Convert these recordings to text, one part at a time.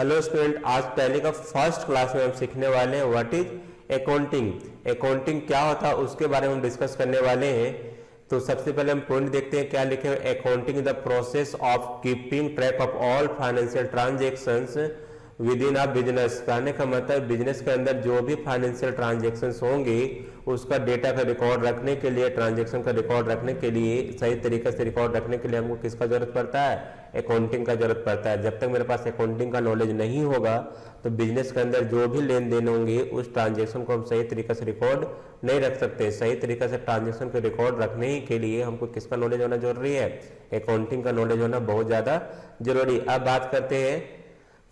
Hello student, आज पहले का फर्स्ट क्लास में हम सीखने वाले हैं व्हाट इज अकाउंटिंग। अकाउंटिंग क्या होता है उसके बारे में हम डिस्कस करने वाले हैं। तो सबसे पहले हम पॉइंट देखते हैं क्या लिखे हुए। Accounting is the process of keeping track of all financial transactions with in a business. कहने का मतलब बिजनेस के अंदर जो भी फाइनेंशियल ट्रांजेक्शन्स होंगे उसका डेटा का रिकॉर्ड रखने के लिए, ट्रांजेक्शन का रिकॉर्ड रखने के लिए, सही तरीके से रिकॉर्ड रखने के लिए हमको किसका जरूरत पड़ता है? अकाउंटिंग का जरूरत पड़ता है। जब तक मेरे पास अकाउंटिंग का नॉलेज नहीं होगा तो बिजनेस के अंदर जो भी लेन देन होंगे उस ट्रांजेक्शन को हम सही तरीके से रिकॉर्ड नहीं रख सकते। सही तरीके से ट्रांजेक्शन को रिकॉर्ड रखने के लिए हमको किसका नॉलेज होना जरूरी है? अकाउंटिंग का नॉलेज होना बहुत ज़्यादा जरूरी। अब बात करते हैं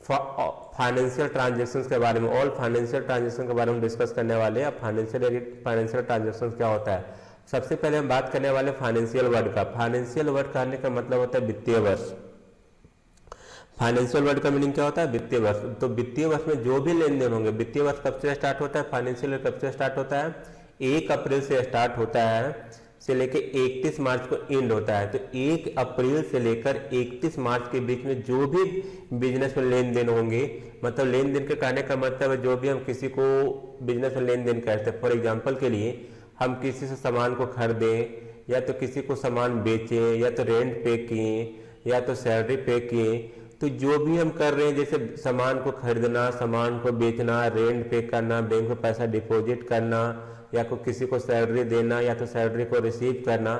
फाइनेंशियल ट्रांजेक्शन्स के बारे में। ऑल फाइनेंशियल ट्रांजेक्शन के बारे में डिस्कस करने वाले हैं। फाइनेंशियल ट्रांजेक्शन क्या होता है? सबसे पहले हम बात करने वाले फाइनेंशियल वर्ड का। फाइनेंशियल वर्ड कहने का मतलब होता है वित्तीय वर्ष। फाइनेंशियल वर्ड का मीनिंग क्या होता है? वित्तीय वर्ष। तो वित्तीय वर्ष में जो भी लेन देन होंगे, वित्तीय वर्ष कब से स्टार्ट होता है? फाइनेंशियल ईयर कब से स्टार्ट होता है? 1 अप्रैल से स्टार्ट होता है से लेकर 31 मार्च को एंड होता है। तो 1 अप्रैल से लेकर 31 मार्च के बीच में जो भी बिजनेस में लेन देन होंगे, मतलब लेन देन के कहने का मतलब है जो भी हम किसी को बिजनेस में लेन देन करते हैं। फॉर एग्जांपल के लिए हम किसी से सामान को खरीदें या तो किसी को सामान बेचें या तो रेंट पे किए या तो सैलरी पे किए, तो जो भी हम कर रहे हैं जैसे सामान को खरीदना, सामान को बेचना, रेंट पे करना, बैंक में पैसा डिपॉजिट करना या को किसी को सैलरी देना या तो सैलरी को रिसीव करना,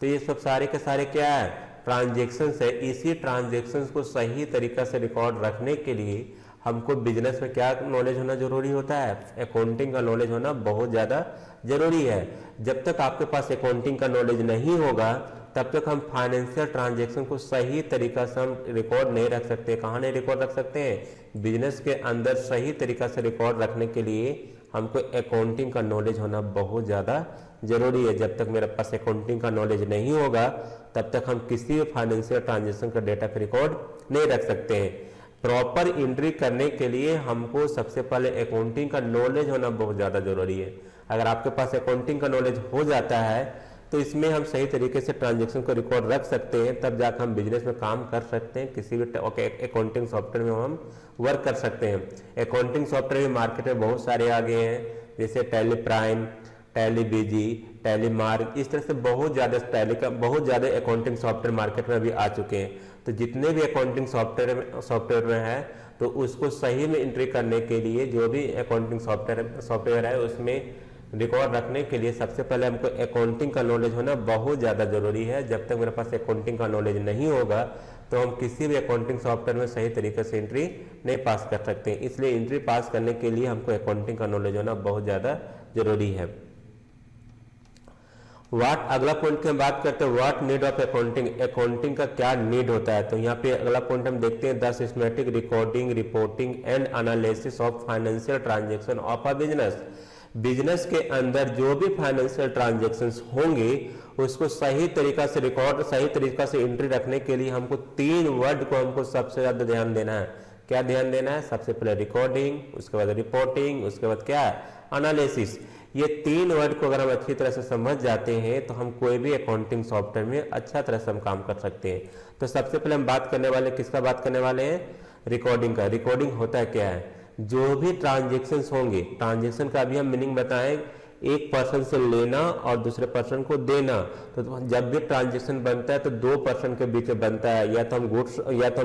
तो ये सब सारे के सारे क्या है? ट्रांजेक्शन्स है। इसी ट्रांजेक्शन्स को सही तरीका से रिकॉर्ड रखने के लिए हमको बिजनेस में क्या नॉलेज होना जरूरी होता है? अकाउंटिंग का नॉलेज होना बहुत ज़्यादा जरूरी है। जब तक आपके पास अकाउंटिंग का नॉलेज नहीं होगा तब तक हम फाइनेंशियल ट्रांजेक्शन को सही तरीका से हम रिकॉर्ड नहीं रख सकते। कहाँ नहीं रिकॉर्ड रख सकते हैं? बिजनेस के अंदर सही तरीका से रिकॉर्ड रखने के लिए हमको अकाउंटिंग का नॉलेज होना बहुत ज़्यादा जरूरी है। जब तक मेरे पास अकाउंटिंग का नॉलेज नहीं होगा तब तक हम किसी भी फाइनेंशियल ट्रांजेक्शन का डेटा का रिकॉर्ड नहीं रख सकते हैं। प्रॉपर एंट्री करने के लिए हमको सबसे पहले अकाउंटिंग का नॉलेज होना बहुत ज़्यादा जरूरी है। अगर आपके पास अकाउंटिंग का नॉलेज हो जाता है तो इसमें हम सही तरीके से ट्रांजेक्शन को रिकॉर्ड रख सकते हैं, तब जाकर हम बिजनेस में काम कर सकते हैं। किसी भी अकाउंटिंग सॉफ्टवेयर में हम वर्क कर सकते हैं। अकाउंटिंग सॉफ्टवेयर में मार्केट में बहुत सारे आ गए हैं, जैसे टैली प्राइम, टैली बीजी, टैली मार्क, इस तरह से बहुत ज़्यादा अकाउंटिंग सॉफ्टवेयर मार्केट में अभी आ चुके हैं। तो जितने भी अकाउंटिंग सॉफ्टवेयर में है तो उसको सही में एंट्री करने के लिए जो भी अकाउंटिंग सॉफ्टवेयर है उसमें रिकॉर्ड रखने के लिए सबसे पहले हमको अकाउंटिंग का नॉलेज होना बहुत ज़्यादा जरूरी है। जब तक मेरे पास अकाउंटिंग का नॉलेज नहीं होगा तो हम किसी भी अकाउंटिंग सॉफ्टवेयर में सही तरीके से एंट्री नहीं पास कर सकते। इसलिए एंट्री पास करने के लिए हमको अकाउंटिंग का नॉलेज होना बहुत ज़्यादा जरूरी है। अगला पॉइंट की हम बात करते हैं what need of accounting. Accounting का क्या नीड होता है? तो यहाँ पे अगला पॉइंट हम देखते हैं the systematic recording, reporting and analysis of financial transaction of a business. Business के अंदर जो भी फाइनेंशियल ट्रांजेक्शन्स होंगे उसको सही तरीका से रिकॉर्ड, सही तरीका से एंट्री रखने के लिए हमको 3 वर्ड को हमको सबसे ज्यादा ध्यान देना है। क्या ध्यान देना है? सबसे पहले रिकॉर्डिंग, उसके बाद रिपोर्टिंग, उसके बाद क्या है? एनालिसिस। ये 3 वर्ड को अगर हम अच्छी तरह से समझ जाते हैं तो हम कोई भी अकाउंटिंग सॉफ्टवेयर में अच्छा तरह से हम काम कर सकते हैं। तो सबसे पहले हम बात करने वाले किसका बात करने वाले हैं? रिकॉर्डिंग का। रिकॉर्डिंग होता है क्या है? जो भी ट्रांजेक्शन्स होंगे, ट्रांजेक्शन का अभी हम मीनिंग बताएं, एक पर्सन से लेना और दूसरे पर्सन को देना। तो जब भी ट्रांजेक्शन बनता है तो 2 पर्सन के बीच में बनता है, या तो हम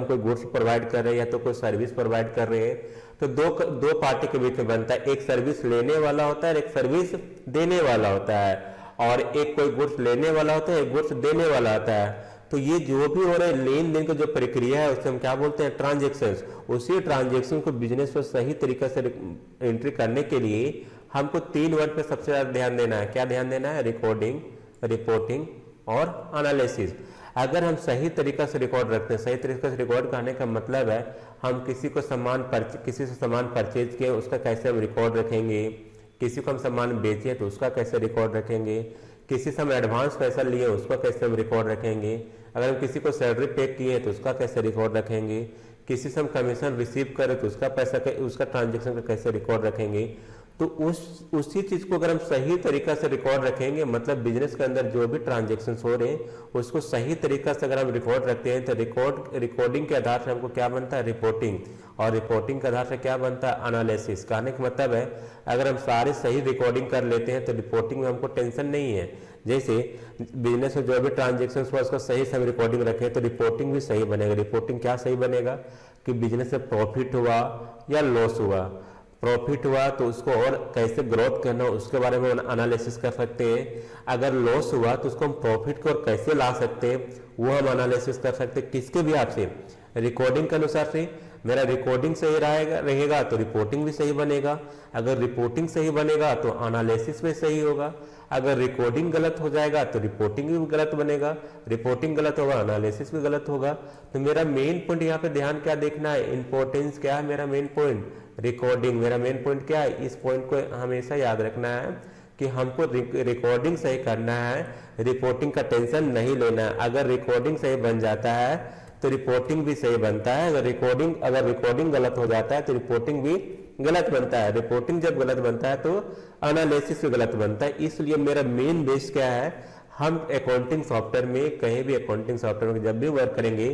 कोई गुड्स प्रोवाइड कर रहे हैं या तो कोई सर्विस प्रोवाइड कर रहे हैं। तो दो पार्टी के बीच में बनता है। एक सर्विस लेने वाला होता है, एक सर्विस देने वाला होता है, और एक कोई गुड्स लेने वाला होता है, एक गुड्स देने वाला होता है। तो ये जो भी हो रहे लेन देन का जो प्रक्रिया है उसे हम क्या बोलते हैं? ट्रांजेक्शन्स। उसी ट्रांजेक्शन को बिजनेस में सही तरीके से एंट्री करने के लिए हमको 3 वर्ड पे सबसे ज्यादा ध्यान देना है। क्या ध्यान देना है? रिकॉर्डिंग, रिपोर्टिंग और एनालिसिस। अगर हम सही तरीका से रिकॉर्ड रखते हैं, सही तरीके से रिकॉर्ड करने का मतलब है हम किसी से सामान परचेज किए उसका कैसे हम रिकॉर्ड रखेंगे, किसी को हम सामान बेचे तो उसका कैसे रिकॉर्ड रखेंगे, किसी से हम एडवांस पैसा लिए उसका कैसे हम रिकॉर्ड रखेंगे, अगर हम किसी को सैलरी पे किए तो उसका कैसे रिकॉर्ड रखेंगे, किसी से हम कमीशन रिसीव करें तो उसका ट्रांजेक्शन का कैसे रिकॉर्ड रखेंगे। तो उसी चीज को अगर हम सही तरीका से रिकॉर्ड रखेंगे, मतलब बिजनेस के अंदर जो भी ट्रांजेक्शन हो रहे हैं उसको सही तरीका से अगर हम रिकॉर्ड रखते हैं तो रिकॉर्डिंग के आधार से हमको क्या बनता है, रिपोर्टिंग, और रिपोर्टिंग के आधार से क्या बनता है, एनालिसिस। कहने का मतलब है अगर हम सारे सही रिकॉर्डिंग कर लेते हैं तो रिपोर्टिंग में हमको टेंशन नहीं है। जैसे बिजनेस में जो भी ट्रांजेक्शन हुआ उसका सही से हम रिकॉर्डिंग रखें तो रिपोर्टिंग भी सही बनेगा। रिपोर्टिंग क्या सही बनेगा कि बिजनेस में प्रॉफिट हुआ या लॉस हुआ। प्रॉफिट हुआ तो उसको और कैसे ग्रोथ करना उसके बारे में एनालिसिस कर सकते हैं। अगर लॉस हुआ तो उसको हम प्रॉफिट को और कैसे ला सकते हैं वो हम एनालिसिस कर सकते हैं। किसके भी आपसे, रिकॉर्डिंग के अनुसार से। मेरा रिकॉर्डिंग सही रहेगा तो रिपोर्टिंग भी सही बनेगा। अगर रिपोर्टिंग सही बनेगा तो एनालिसिस भी सही होगा। अगर रिकॉर्डिंग गलत हो जाएगा तो रिपोर्टिंग भी गलत बनेगा। रिपोर्टिंग गलत होगा, एनालिसिस भी गलत होगा। तो मेरा मेन पॉइंट यहाँ पे ध्यान क्या देखना है, इंपॉर्टेंस क्या है मेरा मेन पॉइंट, रिकॉर्डिंग। मेरा मेन पॉइंट क्या है, इस पॉइंट को हमेशा याद रखना है कि हमको रिकॉर्डिंग सही करना है, रिपोर्टिंग का टेंशन नहीं लेना है। अगर रिकॉर्डिंग सही बन जाता है तो रिपोर्टिंग भी सही बनता है। अगर रिकॉर्डिंग गलत हो जाता है तो रिपोर्टिंग भी गलत बनता है। रिपोर्टिंग जब गलत बनता है तो एनालिसिस भी गलत बनता है। इसलिए मेरा मेन बेस क्या है, हम अकाउंटिंग सॉफ्टवेयर में, कहीं भी अकाउंटिंग सॉफ्टवेयर में जब भी वर्क करेंगे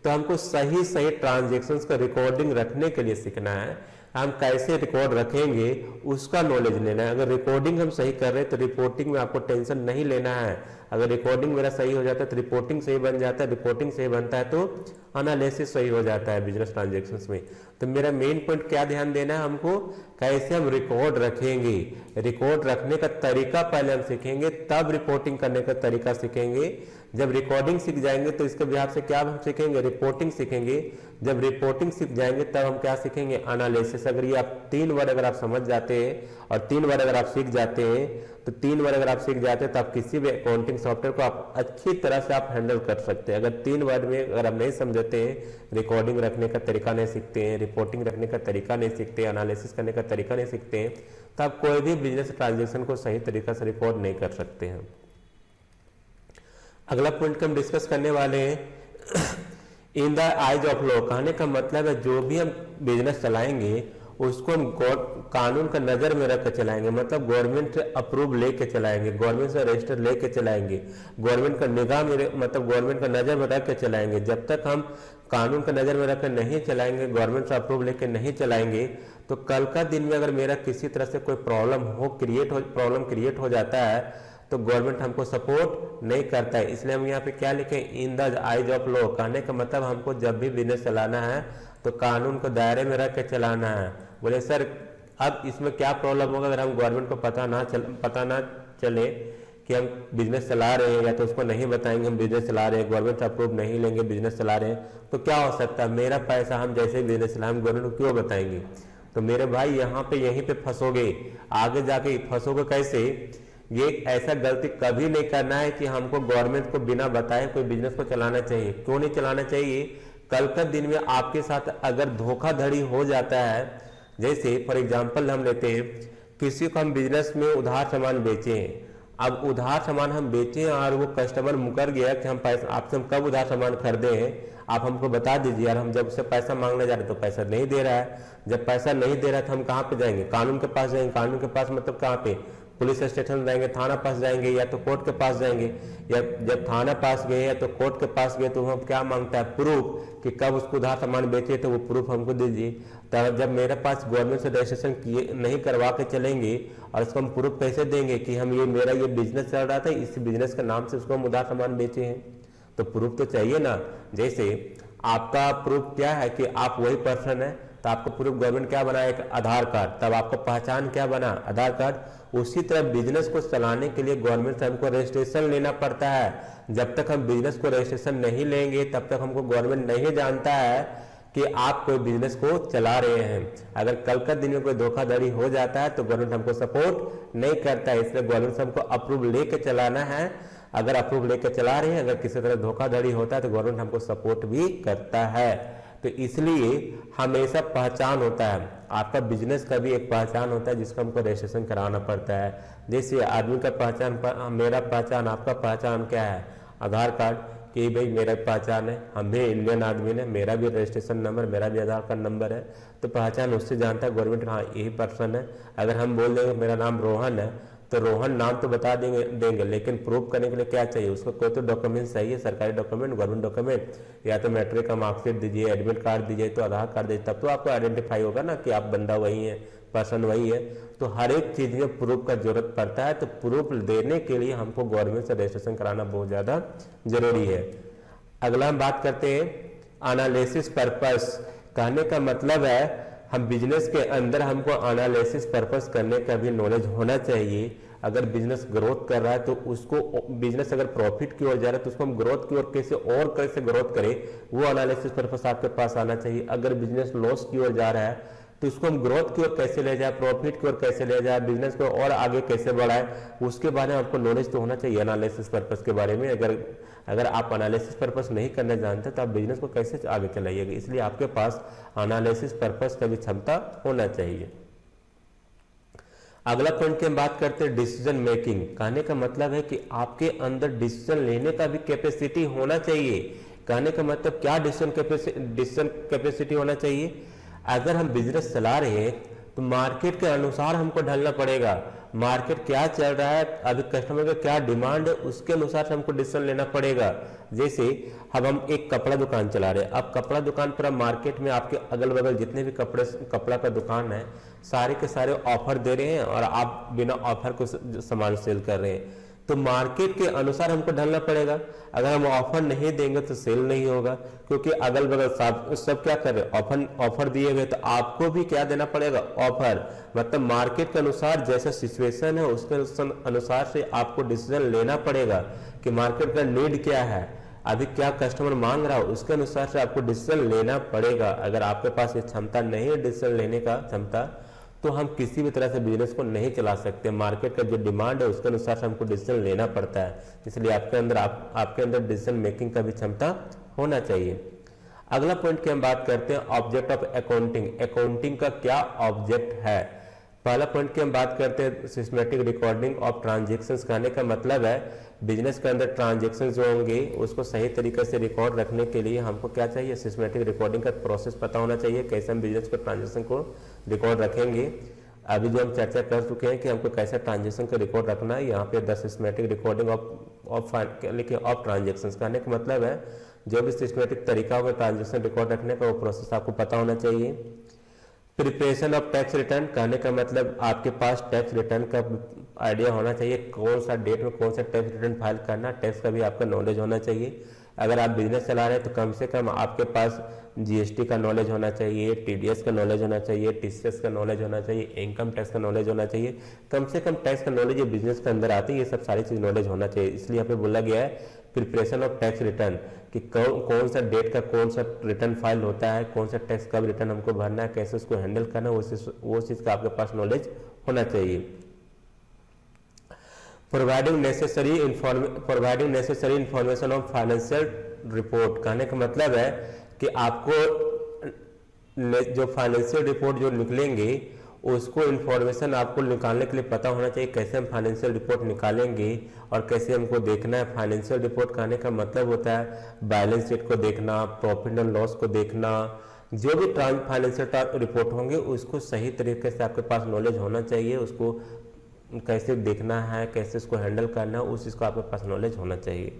तो हमको सही सही ट्रांजेक्शन्स का रिकॉर्डिंग रखने के लिए सीखना है। हम कैसे रिकॉर्ड रखेंगे उसका नॉलेज लेना है। अगर रिकॉर्डिंग हम सही कर रहे हैं तो रिपोर्टिंग में आपको टेंशन नहीं लेना है। अगर रिकॉर्डिंग मेरा सही हो जाता है तो रिपोर्टिंग सही बन जाता है, रिपोर्टिंग सही बनता है तो एनालिसिस सही हो जाता है बिजनेस ट्रांजेक्शन्स में। तो मेरा मेन पॉइंट क्या ध्यान देना है हमको, कैसे हम रिकॉर्ड रखेंगे, रिकॉर्ड रखने का तरीका पहले हम सीखेंगे, तब रिपोर्टिंग करने का तरीका सीखेंगे। जब रिकॉर्डिंग सीख जाएंगे तो इसके बिहार से क्या हम सीखेंगे, रिपोर्टिंग सीखेंगे। जब रिपोर्टिंग सीख जाएंगे तब हम क्या सीखेंगे, एनालिसिस। अगर ये आप 3 वर्ड अगर आप समझ जाते हैं और 3 वर्ड अगर आप सीख जाते हैं तो 3 वर्ड अगर आप सीख जाते हैं तो आप किसी भी अकाउंटिंग सॉफ्टवेयर को आप अच्छी तरह से आप हैंडल कर सकते हैं। अगर 3 वर्ड में अगर आप नहीं समझते हैं, रिकॉर्डिंग रखने का तरीका नहीं सीखते हैं, रिपोर्टिंग रखने का तरीका नहीं सीखते, एनालिसिस करने का तरीका नहीं सीखते हैं, तो आप कोई भी बिजनेस ट्रांजेक्शन को सही तरीका से रिकॉर्ड नहीं कर सकते हैं। अगला पॉइंट हम डिस्कस करने वाले हैं in the eyes of law. कहने का मतलब है जो भी हम बिजनेस चलाएंगे उसको हम कानून का नजर में रख कर चलाएंगे, मतलब गवर्नमेंट से अप्रूव लेके चलाएंगे, गवर्नमेंट से रजिस्टर लेके चलाएंगे, गवर्नमेंट का निगाह में, मतलब गवर्नमेंट का नजर में रख के चलाएंगे। जब तक हम कानून का नजर में रखकर नहीं चलाएंगे, गवर्नमेंट से अप्रूव लेके नहीं चलाएंगे, तो कल का दिन में अगर मेरा किसी तरह से कोई प्रॉब्लम क्रिएट हो जाता है तो गवर्नमेंट हमको सपोर्ट नहीं करता है। इसलिए हम यहाँ पे क्या लिखे, in the eyes of law. कहने का मतलब हमको जब भी बिजनेस चलाना है तो कानून को दायरे में रख के चलाना है। बोले सर अब इसमें क्या प्रॉब्लम होगा अगर हम गवर्नमेंट को पता ना चले कि हम बिजनेस चला रहे हैं, या तो उसको नहीं बताएंगे हम बिजनेस चला रहे हैं, गवर्नमेंट से अप्रूव नहीं लेंगे, बिजनेस चला रहे हैं, तो क्या हो सकता है, मेरा पैसा हम जैसे ही बिजनेस चलाएं हम गवर्नमेंट को क्यों बताएंगे। तो मेरे भाई यहाँ पे यहीं पे फंसोगे, आगे जाके फंसोगे कैसे। ये ऐसा गलती कभी नहीं करना है कि हमको गवर्नमेंट को बिना बताए कोई बिजनेस को चलाना चाहिए। क्यों नहीं चलाना चाहिए, कल का दिन में आपके साथ अगर धोखाधड़ी हो जाता है, जैसे फॉर एग्जांपल हम लेते हैं किसी को हम बिजनेस में उधार सामान बेचे हैं, अब उधार सामान हम बेचे और वो कस्टमर मुकर गया कि हम पैसा आपसे हम कब उधार सामान खरीदे हैं, आप हमको बता दीजिए यार, हम जब से पैसा मांगने जा रहे तो पैसा नहीं दे रहा है। जब पैसा नहीं दे रहा है तो हम कहाँ पे जाएंगे, कानून के पास जाएंगे। कानून के पास मतलब कहाँ पे, पुलिस स्टेशन जाएंगे, थाना पास जाएंगे, या तो कोर्ट के पास जाएंगे। या जब थाना पास गए या तो कोर्ट के पास गए तो हम क्या मांगता है, प्रूफ कि कब उसको उधार सामान बेचे तो वो प्रूफ हमको दीजिए। तब जब मेरे पास गवर्नमेंट से रजिस्ट्रेशन किए नहीं करवा के चलेंगे और उसको हम प्रूफ कैसे देंगे कि हम मेरा ये बिजनेस चल रहा था, इस बिजनेस के नाम से उसको हम उधार सामान बेचे हैं, तो प्रूफ तो चाहिए ना। जैसे आपका प्रूफ क्या है कि आप वही पर्सन है, तो आपको प्रूफ गवर्नमेंट क्या बना, एक आधार कार्ड, तब आपको पहचान क्या बना, आधार कार्ड। उसी तरह बिजनेस को चलाने के लिए गवर्नमेंट से हमको रजिस्ट्रेशन लेना पड़ता है। जब तक हम बिजनेस को रजिस्ट्रेशन नहीं लेंगे तब तक हमको गवर्नमेंट नहीं जानता है कि आप कोई बिजनेस को चला रहे हैं। अगर कल का दिन में कोई धोखाधड़ी हो जाता है तो गवर्नमेंट हमको सपोर्ट नहीं करता है। इसलिए गवर्नमेंट से हमको अप्रूव लेके चलाना है। अगर अप्रूव लेकर चला रहे हैं, अगर किसी तरह धोखाधड़ी होता है तो गवर्नमेंट हमको सपोर्ट भी करता है। तो इसलिए हमेशा पहचान होता है, आपका बिजनेस का भी एक पहचान होता है जिसको हमको रजिस्ट्रेशन कराना पड़ता है। जैसे आदमी का पहचान, मेरा पहचान, आपका पहचान क्या है, आधार कार्ड। कि भाई मेरा पहचान है, हम भी इंडियन आदमी ने, मेरा भी रजिस्ट्रेशन नंबर, मेरा भी आधार कार्ड नंबर है, तो पहचान उससे जानता है गवर्नमेंट, हाँ यही पर्सन है। अगर हम बोल देंगे मेरा नाम रोहन है, तो रोहन नाम तो बता देंगे, लेकिन प्रूफ करने के लिए क्या चाहिए उसको, कोई तो डॉक्यूमेंट चाहिए, सरकारी डॉक्यूमेंट, गवर्नमेंट डॉक्यूमेंट, या तो मैट्रिक का मार्कशीट दीजिए, एडमिट कार्ड दीजिए, तो आधार कार्ड दीजिए, तब तो आपको आइडेंटिफाई होगा ना कि आप बंदा वही है, पर्सन वही है। तो हर एक चीज में प्रूफ का जरूरत पड़ता है, तो प्रूफ देने के लिए हमको गवर्नमेंट से रजिस्ट्रेशन कराना बहुत ज्यादा जरूरी है। अगला हम बात करते हैं एनालिसिस पर्पस। कहने का मतलब है हम बिजनेस के अंदर हमको एनालिसिस पर्पस करने का भी नॉलेज होना चाहिए। अगर बिजनेस ग्रोथ कर रहा है तो उसको, बिजनेस अगर प्रॉफिट की ओर जा रहा है तो उसको हम ग्रोथ की ओर कैसे ग्रोथ करें, वो एनालिसिस पर्पस आपके पास आना चाहिए। अगर बिजनेस लॉस की ओर जा रहा है तो उसको हम ग्रोथ की ओर कैसे ले जाए, प्रॉफिट की ओर कैसे ले जाए, बिजनेस को और आगे कैसे बढ़ाए, उसके बारे में आपको नॉलेज तो होना चाहिए एनालिसिस पर्पस के बारे में। अगर आप एनालिसिस पर्पस नहीं करना जानते तो आप बिजनेस को कैसे आगे चलाइएगा। इसलिए आपके पास एनालिसिस पर्पस का भी क्षमता होना चाहिए। अगला पॉइंट की हम बात करते हैं डिसीजन मेकिंग। कहने का मतलब है कि आपके अंदर डिसीजन लेने का भी कैपेसिटी होना चाहिए। कहने का मतलब क्या, डिसीजन कैपेसिटी होना चाहिए। अगर हम बिजनेस चला रहे हैं तो मार्केट के अनुसार हमको ढलना पड़ेगा। मार्केट क्या चल रहा है, अभी कस्टमर का क्या डिमांड है, उसके अनुसार से हमको डिसीजन लेना पड़ेगा। जैसे अब हम एक कपड़ा दुकान चला रहे हैं, अब कपड़ा दुकान पर अब मार्केट में आपके अगल बगल जितने भी कपड़ा का दुकान है, सारे के सारे ऑफर दे रहे हैं और आप बिना ऑफर को सामान सेल कर रहे हैं। तो मार्केट के अनुसार हमको ढलना पड़ेगा। अगर हम ऑफर नहीं देंगे तो सेल नहीं होगा, क्योंकि अगल बगल सब क्या कर रहे हैं, ऑफर दिए हुए, तो आपको भी क्या देना पड़ेगा, ऑफर। मतलब मार्केट के अनुसार जैसा सिचुएशन है उसके अनुसार से आपको डिसीजन लेना पड़ेगा कि मार्केट का नीड क्या है, अभी क्या कस्टमर मांग रहा है, उसके अनुसार से आपको डिसीजन लेना पड़ेगा। अगर आपके पास ये क्षमता नहीं है डिसीजन लेने का क्षमता, तो हम किसी भी तरह से बिजनेस को नहीं चला सकते। मार्केट का जो डिमांड है उसके अनुसार से हमको डिसीजन लेना पड़ता है। इसलिए आपके अंदर डिसीजन मेकिंग का भी क्षमता होना चाहिए। अगला पॉइंट की हम बात करते हैं ऑब्जेक्ट ऑफ अकाउंटिंग। अकाउंटिंग का क्या ऑब्जेक्ट है। पहला पॉइंट की हम बात करते हैं सिस्टमेटिक रिकॉर्डिंग ऑफ ट्रांजेक्शन्स। कहने का मतलब है बिजनेस के अंदर ट्रांजेक्शन जो होंगे उसको सही तरीके से रिकॉर्ड रखने के लिए हमको क्या चाहिए, सिस्टमेटिक रिकॉर्डिंग का प्रोसेस पता होना चाहिए, कैसे हम बिजनेस के ट्रांजेक्शन को रिकॉर्ड रखेंगे। अभी जो हम चर्चा कर चुके हैं कि हमको कैसे ट्रांजेक्शन का रिकॉर्ड रखना है, यहाँ पे the systematic recording of transaction. कहने का मतलब है जो भी सिस्टमेटिक तरीका होगा ट्रांजेक्शन रिकॉर्ड रखने का, वो प्रोसेस आपको पता होना चाहिए। Preparation of tax return. कहने का मतलब आपके पास टैक्स रिटर्न का आइडिया होना चाहिए, कौन सा डेट में कौन सा टैक्स रिटर्न फाइल करना, टैक्स का भी आपका नॉलेज होना चाहिए। अगर आप बिजनेस चला रहे हैं तो कम से कम आपके पास जीएसटी का नॉलेज होना चाहिए, टीडीएस का नॉलेज होना चाहिए, टीसीएस का नॉलेज होना चाहिए, इनकम टैक्स का नॉलेज होना चाहिए। कम से कम टैक्स का नॉलेज ये बिजनेस के अंदर आती है, ये सब सारी चीज नॉलेज होना चाहिए। इसलिए यहाँ पे बोला गया है प्रिपरेशन ऑफ टैक्स रिटर्न कि कौन सा डेट का कौन सा रिटर्न फाइल होता है, कौन सा टैक्स कब रिटर्न हमको भरना है, कैसे उसको हैंडल करना है, वो चीज का आपके पास नॉलेज होना चाहिए। Providing necessary information of financial report. कहने का मतलब है कि आपको जो फाइनेंशियल रिपोर्ट जो निकलेंगे उसको इन्फॉर्मेशन आपको निकालने के लिए पता होना चाहिए, कैसे हम फाइनेंशियल रिपोर्ट निकालेंगे और कैसे हमको देखना है। फाइनेंशियल रिपोर्ट कहने का मतलब होता है बैलेंस शीट को देखना, प्रॉफिट एंड लॉस को देखना, जो भी फाइनेंशियल रिपोर्ट होंगे उसको सही तरीके से आपके पास नॉलेज होना चाहिए, उसको कैसे देखना है, कैसे उसको हैंडल करना है, उस चीज़ को आपके पास नॉलेज होना चाहिए।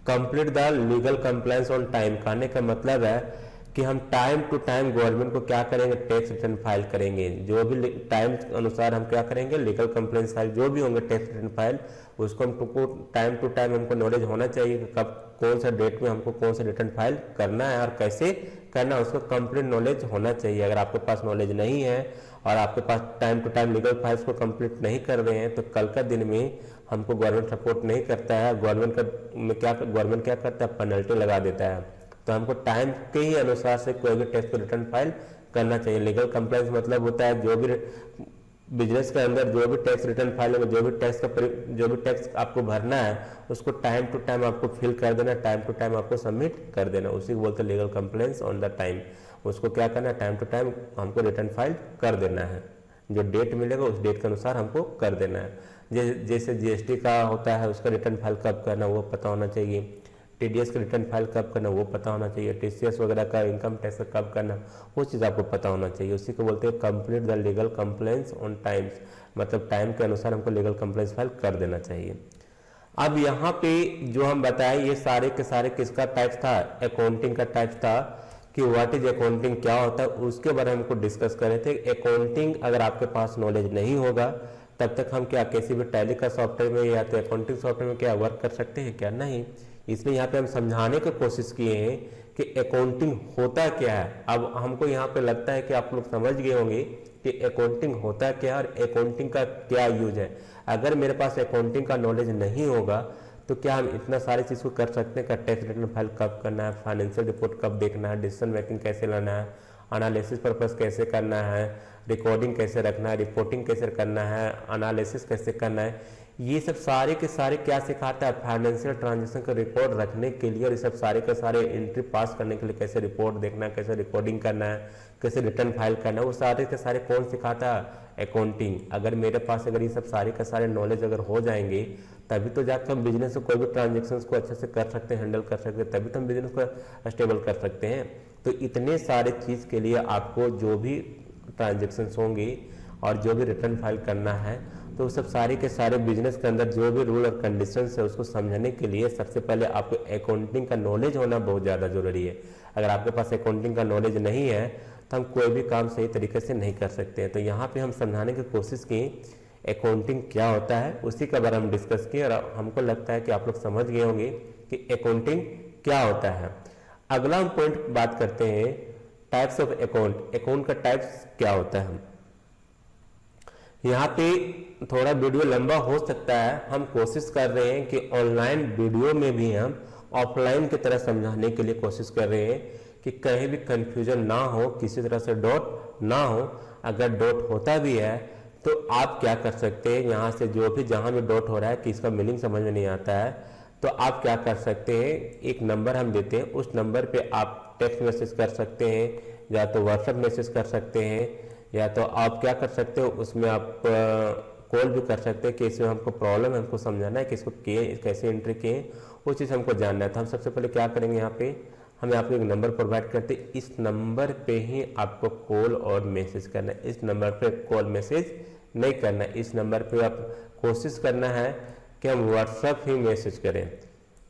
Complete the legal compliance on time. कहने का मतलब है कि हम टाइम टू टाइम गवर्नमेंट को क्या करेंगे, टैक्स रिटर्न फाइल करेंगे। जो भी टाइम अनुसार हम क्या करेंगे, लीगल कंप्लेंट्स फाइल जो भी होंगे टैक्स रिटर्न फाइल, उसको हमको टाइम टू टाइम हमको नॉलेज होना चाहिए कि कब कौन सा डेट में हमको कौन सा रिटर्न फाइल करना है और कैसे करना है, उसको कंप्लीट नॉलेज होना चाहिए। अगर आपके पास नॉलेज नहीं है और आपके पास time to time legal files को कंप्लीट नहीं कर रहे हैं तो कल का दिन में हमको गवर्नमेंट सपोर्ट नहीं करता है। गवर्नमेंट क्या करता है, पेनल्टी लगा देता है। तो हमको टाइम के ही अनुसार से कोई भी टैक्स को रिटर्न फाइल करना चाहिए। लीगल कंप्लायंस मतलब होता है जो भी बिजनेस के अंदर जो भी टैक्स रिटर्न फाइल होगा, जो भी टैक्स आपको भरना है उसको टाइम टू टाइम आपको फिल कर देना, टाइम टू टाइम आपको सबमिट कर देना, उसी को बोलते हैं legal compliance on the time. उसको क्या करना है, टाइम टू टाइम हमको रिटर्न फाइल कर देना है, जो डेट मिलेगा उस डेट के अनुसार हमको कर देना है। जैसे जीएसटी का होता है उसका रिटर्न फाइल कब करना वो पता होना चाहिए। टीडीएस का रिटर्न फाइल कब करना वो पता होना चाहिए, टीसीएस वगैरह का इनकम टैक्स कब करना वो चीज़ आपको पता होना चाहिए। उसी को बोलते हैं complete the legal complaints on times, मतलब टाइम के अनुसार हमको लीगल कंप्लेंट्स फाइल कर देना चाहिए। अब यहाँ पे जो हम बताए ये सारे के सारे किसका टाइप्स था, अकाउंटिंग का टाइप्स था कि व्हाट इज अकाउंटिंग क्या होता है उसके बारे में हमको डिस्कस कर रहे थे। अकाउंटिंग अगर आपके पास नॉलेज नहीं होगा तब तक हम क्या किसी भी टैली का सॉफ्टवेयर में या तो अकाउंटिंग सॉफ्टवेयर में क्या वर्क कर सकते हैं क्या, नहीं। इसलिए यहाँ पे हम समझाने की कोशिश किए हैं कि अकाउंटिंग होता क्या है। अब हमको यहाँ पे लगता है कि आप लोग समझ गए होंगे कि अकाउंटिंग होता क्या है और अकाउंटिंग का क्या यूज है। अगर मेरे पास अकाउंटिंग का नॉलेज नहीं होगा तो क्या हम इतना सारी चीज़ को कर सकते हैं कि टैक्स रिटर्न फाइल कब करना है, फाइनेंशियल रिपोर्ट कब देखना है, डिसीजन मेकिंग कैसे लेना है, एनालिसिस पर्पस कैसे करना है, रिकॉर्डिंग कैसे रखना है, रिपोर्टिंग कैसे करना है, एनालिसिस कैसे करना है, ये सब सारे के सारे क्या सिखाता है, फाइनेंशियल ट्रांजेक्शन का रिकॉर्ड रखने के लिए और ये सब सारे के सारे एंट्री पास करने के लिए कैसे रिपोर्ट देखना है, कैसे रिकॉर्डिंग करना है, कैसे रिटर्न फाइल करना है, वो सारे के सारे कौन सिखाता है, अकाउंटिंग। अगर मेरे पास अगर ये सब सारे के सारे नॉलेज अगर हो जाएंगे तभी तो जाकर हम बिजनेस में कोई भी ट्रांजेक्शन्स को अच्छे से कर सकते हैं, हैंडल कर सकते हैं, तभी तो हम बिजनेस को स्टेबल कर सकते हैं। तो इतने सारे चीज़ के लिए आपको जो भी ट्रांजेक्शन्स होंगी और जो भी रिटर्न फाइल करना है तो सब सारे के सारे बिजनेस के अंदर जो भी रूल और कंडीशंस है उसको समझने के लिए सबसे पहले आपको अकाउंटिंग का नॉलेज होना बहुत ज़्यादा जरूरी है। अगर आपके पास अकाउंटिंग का नॉलेज नहीं है तो हम कोई भी काम सही तरीके से नहीं कर सकते हैं। तो यहाँ पे हम समझाने की कोशिश की अकाउंटिंग क्या होता है, उसी के बारे में हम डिस्कस किए और हमको लगता है कि आप लोग समझ गए होंगे कि अकाउंटिंग क्या होता है। अगला हम पॉइंट बात करते हैं टाइप्स ऑफ अकाउंट। अकाउंट का टाइप्स क्या होता है। यहाँ पे थोड़ा वीडियो लंबा हो सकता है, हम कोशिश कर रहे हैं कि ऑनलाइन वीडियो में भी हम ऑफलाइन की तरह समझाने के लिए कोशिश कर रहे हैं कि कहीं भी कंफ्यूजन ना हो, किसी तरह से डॉट ना हो। अगर डॉट होता भी है तो आप क्या कर सकते हैं, यहाँ से जो भी जहाँ भी डॉट हो रहा है कि इसका मीनिंग समझ में नहीं आता है तो आप क्या कर सकते हैं, एक नंबर हम देते हैं, उस नंबर पे आप टेक्स्ट मैसेज कर सकते हैं या तो व्हाट्सएप मैसेज कर सकते हैं या तो आप क्या कर सकते हो उसमें आप कॉल भी कर सकते हैं कि इसमें हमको प्रॉब्लम है, हमको समझाना है कि इसको किए कैसे एंट्री किए वो चीज़ हमको जानना है। तो हम सबसे पहले क्या करेंगे, यहाँ पे हम आपको एक नंबर प्रोवाइड करते हैं, इस नंबर पे ही आपको कॉल और मैसेज करना है। इस नंबर पे कॉल मैसेज नहीं करना है, इस नंबर पे आप कोशिश करना है कि हम व्हाट्सएप ही मैसेज करें।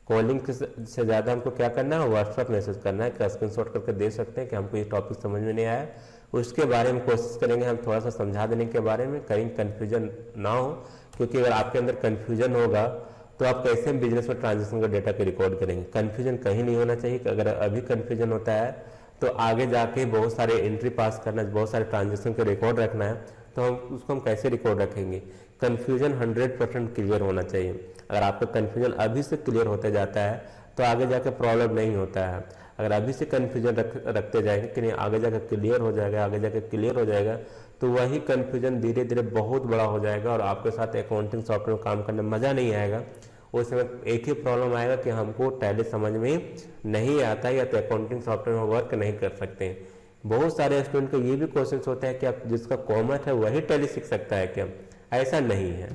कॉलिंग से ज़्यादा हमको क्या करना है, व्हाट्सएप मैसेज करना है। स्क्रीनशॉट करके दे सकते हैं कि हमको ये टॉपिक समझ में नहीं आया, उसके बारे में कोशिश करेंगे हम थोड़ा सा समझा देने के बारे में, कहीं कन्फ्यूजन ना हो। क्योंकि अगर आपके अंदर कन्फ्यूजन होगा तो आप कैसे बिजनेस में ट्रांजेक्शन का डेटा को रिकॉर्ड करेंगे। कन्फ्यूजन कहीं नहीं होना चाहिए। अगर अभी कन्फ्यूजन होता है तो आगे जाके बहुत सारे एंट्री पास करना, बहुत सारे ट्रांजेक्शन का रिकॉर्ड रखना है तो हम उसको हम कैसे रिकॉर्ड रखेंगे। कन्फ्यूजन 100% क्लियर होना चाहिए। अगर आपका कन्फ्यूजन अभी से क्लियर होता जाता है तो आगे जाके प्रॉब्लम नहीं होता है। अगर अभी से कन्फ्यूजन रखते जाएंगे कि नहीं आगे जाकर क्लियर हो जाएगा, आगे जाकर क्लियर हो जाएगा, तो वही कन्फ्यूजन धीरे धीरे बहुत बड़ा हो जाएगा और आपके साथ अकाउंटिंग सॉफ्टवेयर में काम करने में मज़ा नहीं आएगा। उस समय एक ही प्रॉब्लम आएगा कि हमको टैली समझ में नहीं आता या तो अकाउंटिंग सॉफ्टवेयर में वर्क नहीं कर सकते हैं। बहुत सारे स्टूडेंट को ये भी क्वेश्चन होता है कि आप जिसका कॉमर्स है वही टैली सीख सकता है क्या, ऐसा नहीं है।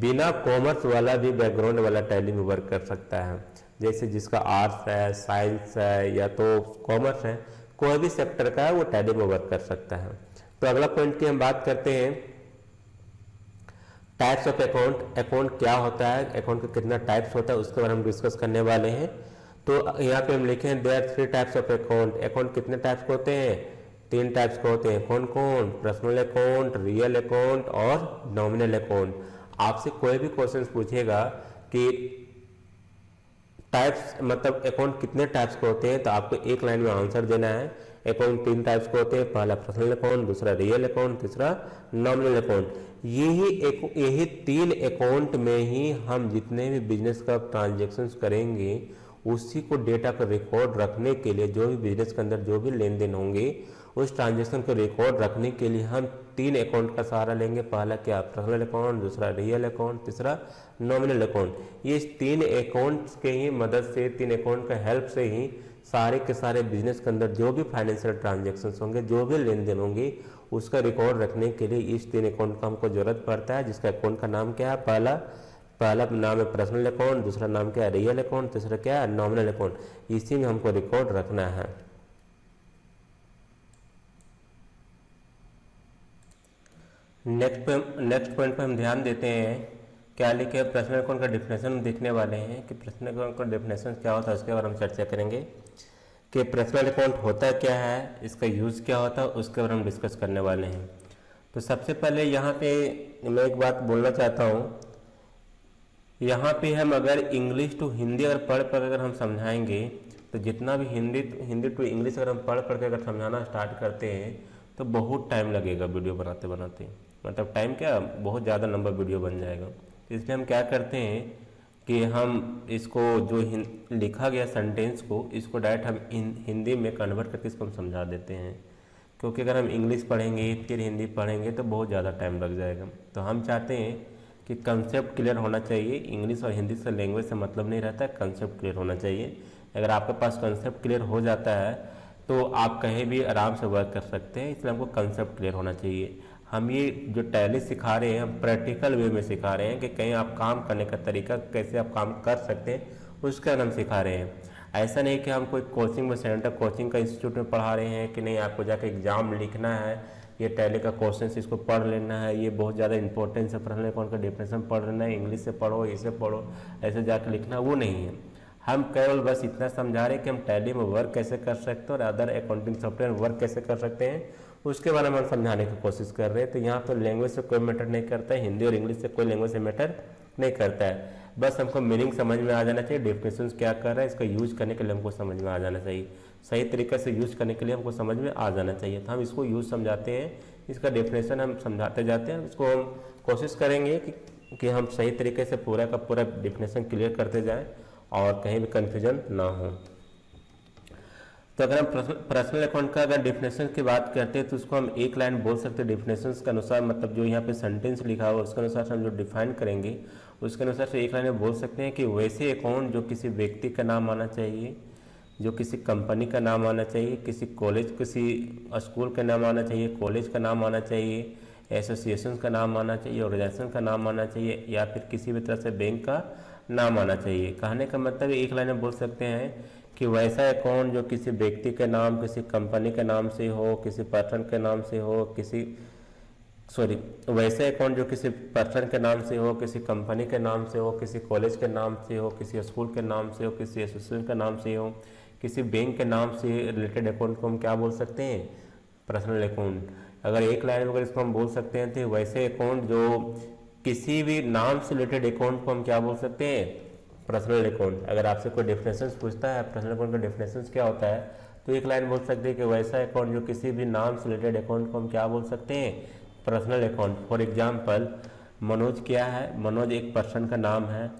बिना कॉमर्स वाला भी बैकग्राउंड वाला टैली में वर्क कर सकता है। जैसे जिसका आर्ट्स है, साइंस है या तो कॉमर्स है, कोई भी सेक्टर का है वो टैली में वर्क कर सकता है। तो अगला पॉइंट की हम बात करते हैं टाइप्स ऑफ अकाउंट। अकाउंट क्या होता है, अकाउंट का कितना टाइप्स होता है उसके बारे में डिस्कस करने वाले हैं। तो यहाँ पे हम लिखे हैं there 3 types of account. Account कितने टाइप्स के होते हैं, 3 टाइप्स के होते हैं। कौन कौन, पर्सनल अकाउंट, रियल अकाउंट और नॉमिनल अकाउंट। आपसे कोई भी क्वेश्चन पूछेगा कि टाइप्स मतलब अकाउंट कितने टाइप्स के होते हैं तो आपको एक लाइन में आंसर देना है। अकाउंट 3 टाइप्स के होते हैं, पहला पर्सनल अकाउंट, दूसरा रियल अकाउंट, तीसरा नॉमिनल अकाउंट। यही 3 अकाउंट में ही हम जितने भी बिजनेस का ट्रांजेक्शन्स करेंगे उसी को डेटा का रिकॉर्ड रखने के लिए, जो भी बिजनेस के अंदर जो भी लेन देन होंगे उस ट्रांजेक्शन को रिकॉर्ड रखने के लिए हम 3 अकाउंट का सहारा लेंगे। पहला क्या, पर्सनल अकाउंट, दूसरा रियल अकाउंट, तीसरा नॉमिनल अकाउंट। ये 3 अकाउंट्स के ही मदद से, 3 अकाउंट का हेल्प से ही सारे के सारे बिजनेस के अंदर जो भी फाइनेंशियल ट्रांजेक्शन्स होंगे, जो भी लेन देन होंगे उसका रिकॉर्ड रखने के लिए इस 3 अकाउंट का हमको जरूरत पड़ता है। जिसका अकाउंट का नाम क्या है, पहला पहला नाम है पर्सनल अकाउंट, दूसरा नाम क्या है रियल अकाउंट, तीसरा क्या है नॉमिनल अकाउंट। इसी में हमको रिकॉर्ड रखना है। नेक्स्ट पॉइंट पे हम ध्यान देते हैं, क्या लिखे पर्सनल अकाउंट का डिफिनेशन देखने वाले हैं कि पर्सनल अकाउंट का डिफिनेशन क्या होता है, उसके बारे में चर्चा करेंगे कि पर्सनल अकाउंट होता क्या है, इसका यूज़ क्या होता है, उसके बारे में डिस्कस करने वाले हैं। तो सबसे पहले यहाँ पे मैं एक बात बोलना चाहता हूँ, यहाँ पे हम अगर इंग्लिश टू हिंदी अगर पढ़ अगर हम समझाएंगे तो जितना भी हिंदी टू इंग्लिश अगर हम पढ़ के अगर समझाना स्टार्ट करते हैं तो बहुत टाइम लगेगा वीडियो बनाते बनाते, मतलब टाइम क्या बहुत ज़्यादा लंबा वीडियो बन जाएगा। इसलिए हम क्या करते हैं कि हम इसको जो लिखा गया सेंटेंस को इसको डायरेक्ट हम हिंदी में कन्वर्ट करके इसको हम समझा देते हैं, क्योंकि अगर हम इंग्लिश पढ़ेंगे फिर हिंदी पढ़ेंगे तो बहुत ज़्यादा टाइम लग जाएगा। तो हम चाहते हैं कि कंसेप्ट क्लियर होना चाहिए। इंग्लिश और हिंदी से लैंग्वेज से मतलब नहीं रहता है, कंसेप्ट क्लियर होना चाहिए। अगर आपके पास कंसेप्ट क्लियर हो जाता है तो आप कहीं भी आराम से वर्क कर सकते हैं, इसलिए हमको कंसेप्ट क्लियर होना चाहिए। हम ये जो टैली सिखा रहे हैं हम प्रैक्टिकल वे में सिखा रहे हैं कि कहीं आप काम करने का तरीका कैसे आप काम कर सकते हैं उसका हम सिखा रहे हैं। ऐसा नहीं कि हम कोई कोचिंग में सेंटर कोचिंग का इंस्टीट्यूट में पढ़ा रहे हैं कि नहीं आपको जाकर एग्जाम लिखना है, ये टैली का क्वेश्चन इसको पढ़ लेना है, ये बहुत ज़्यादा इंपॉर्टेंस है, पर्सनल अकाउंट का डेफिनेशन पढ़ लेना है, इंग्लिश से पढ़ो इसे पढ़ो ऐसे जाकर लिखना, वो नहीं है। हम केवल बस इतना समझा रहे हैं कि हम टैली में वर्क कैसे कर सकते हैं और अदर अकाउंटिंग सॉफ्टवेयर वर्क कैसे कर सकते हैं, उसके बारे में हम समझाने की कोशिश कर रहे हैं। तो यहाँ पर लैंग्वेज से कोई मैटर नहीं करता है, हिंदी और इंग्लिश से कोई लैंग्वेज से मैटर नहीं करता है, बस हमको मीनिंग समझ में आ जाना चाहिए, डेफिनेशन क्या कर रहा है इसका यूज करने के लिए हमको समझ में आ जाना चाहिए, सही तरीके से यूज करने के लिए हमको समझ में आ जाना चाहिए। तो हम इसको यूज समझाते हैं, इसका डेफिनेशन हम समझाते जाते हैं, इसको हम कोशिश करेंगे कि हम सही तरीके से पूरा का पूरा डेफिनेशन क्लियर करते जाएं और कहीं भी कन्फ्यूजन ना हो। तो अगर हम पर्सनल अकाउंट का अगर डेफिनेशन की बात करते हैं तो उसको हम एक लाइन बोल सकते हैं डेफिनेशन के अनुसार, मतलब जो यहाँ पे सेंटेंस लिखा हुआ उसके अनुसार हम जो डिफाइन करेंगे उसके अनुसार से एक लाइन में बोल सकते हैं कि वैसे अकाउंट जो किसी व्यक्ति का नाम आना चाहिए, जो किसी कंपनी का नाम आना चाहिए, किसी कॉलेज किसी स्कूल का नाम आना चाहिए, कॉलेज का नाम आना चाहिए, एसोसिएशन का नाम आना चाहिए, ऑर्गेनाइजेशन का नाम आना चाहिए, या फिर किसी भी तरह से बैंक का नाम आना चाहिए। कहने का मतलब एक लाइन में बोल सकते हैं कि वैसा अकाउंट जो किसी व्यक्ति के नाम, किसी कंपनी के नाम से हो, किसी पर्सन के नाम से हो, वैसे अकाउंट जो किसी पर्सन के नाम से हो, किसी कंपनी के नाम से हो, किसी कॉलेज के नाम से हो, किसी स्कूल के नाम से हो, किसी एसोसिएशन के नाम से हो, किसी बैंक के नाम से रिलेटेड अकाउंट को हम क्या बोल सकते हैं, पर्सनल अकाउंट। अगर एक लाइन में अगर इसको हम बोल सकते हैं तो वैसे अकाउंट जो किसी भी नाम से रिलेटेड अकाउंट को हम क्या बोल सकते हैं, पर्सनल अकाउंट। अगर आपसे कोई डेफिनेशन पूछता है पर्सनल अकाउंट का डेफिनेशन क्या होता है तो एक लाइन बोल सकते हैं कि वैसा अकाउंट जो किसी भी नाम से रिलेटेड अकाउंट को हम क्या बोल सकते हैं, personal account. For example Manoj क्या है, मनोज एक पर्सन का नाम है,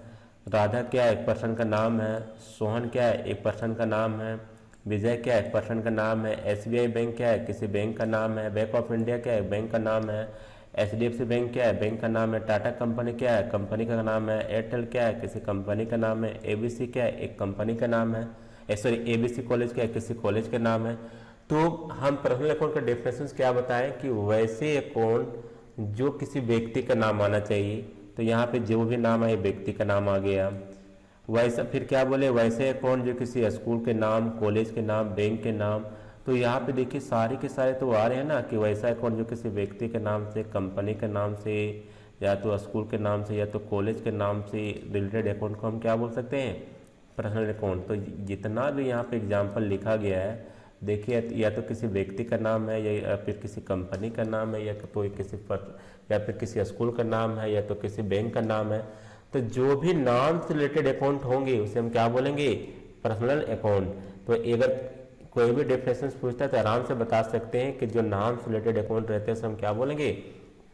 राधा क्या एक पर्सन का नाम है, सोहन क्या है एक पर्सन का नाम है, विजय क्या एक पर्सन का नाम है, एसबीआई बैंक क्या है किसी बैंक का नाम है, बैंक ऑफ इंडिया क्या है बैंक का नाम है, एचडीएफसी बैंक क्या है बैंक का नाम है, टाटा कंपनी क्या है कंपनी का नाम है, एयरटेल क्या है किसी कंपनी का नाम है, एबीसी क्या है एक कंपनी का नाम है, एबीसी कॉलेज क्या है किसी कॉलेज का नाम है। तो हम पर्सनल अकाउंट का डेफिनेशन क्या बताएं कि वैसे अकाउंट जो किसी व्यक्ति का नाम आना चाहिए, तो यहाँ पे जो भी नाम है व्यक्ति का नाम आ गया। वैसा फिर क्या बोले, वैसे अकाउंट जो किसी स्कूल के नाम, कॉलेज के नाम, बैंक के नाम, तो यहाँ पे देखिए सारे के सारे तो आ रहे हैं ना कि वैसा अकाउंट जो किसी व्यक्ति के नाम से, कंपनी के नाम से, या तो स्कूल के नाम से, या तो कॉलेज के नाम से रिलेटेड अकाउंट को हम क्या बोल सकते हैं, पर्सनल अकाउंट। तो जितना भी यहाँ पे एग्जाम्पल लिखा गया है देखिए, या तो किसी व्यक्ति का नाम है, या फिर किसी कंपनी का नाम है, या तो या फिर किसी स्कूल का नाम है, या तो किसी बैंक का नाम है। तो जो भी नाम से रिलेटेड अकाउंट होंगे उसे हम क्या बोलेंगे, पर्सनल अकाउंट। तो अगर कोई भी डेफिनेशन पूछता है तो आराम से बता सकते हैं कि जो नाम से रिलेटेड अकाउंट रहते हैं उसे हम क्या बोलेंगे,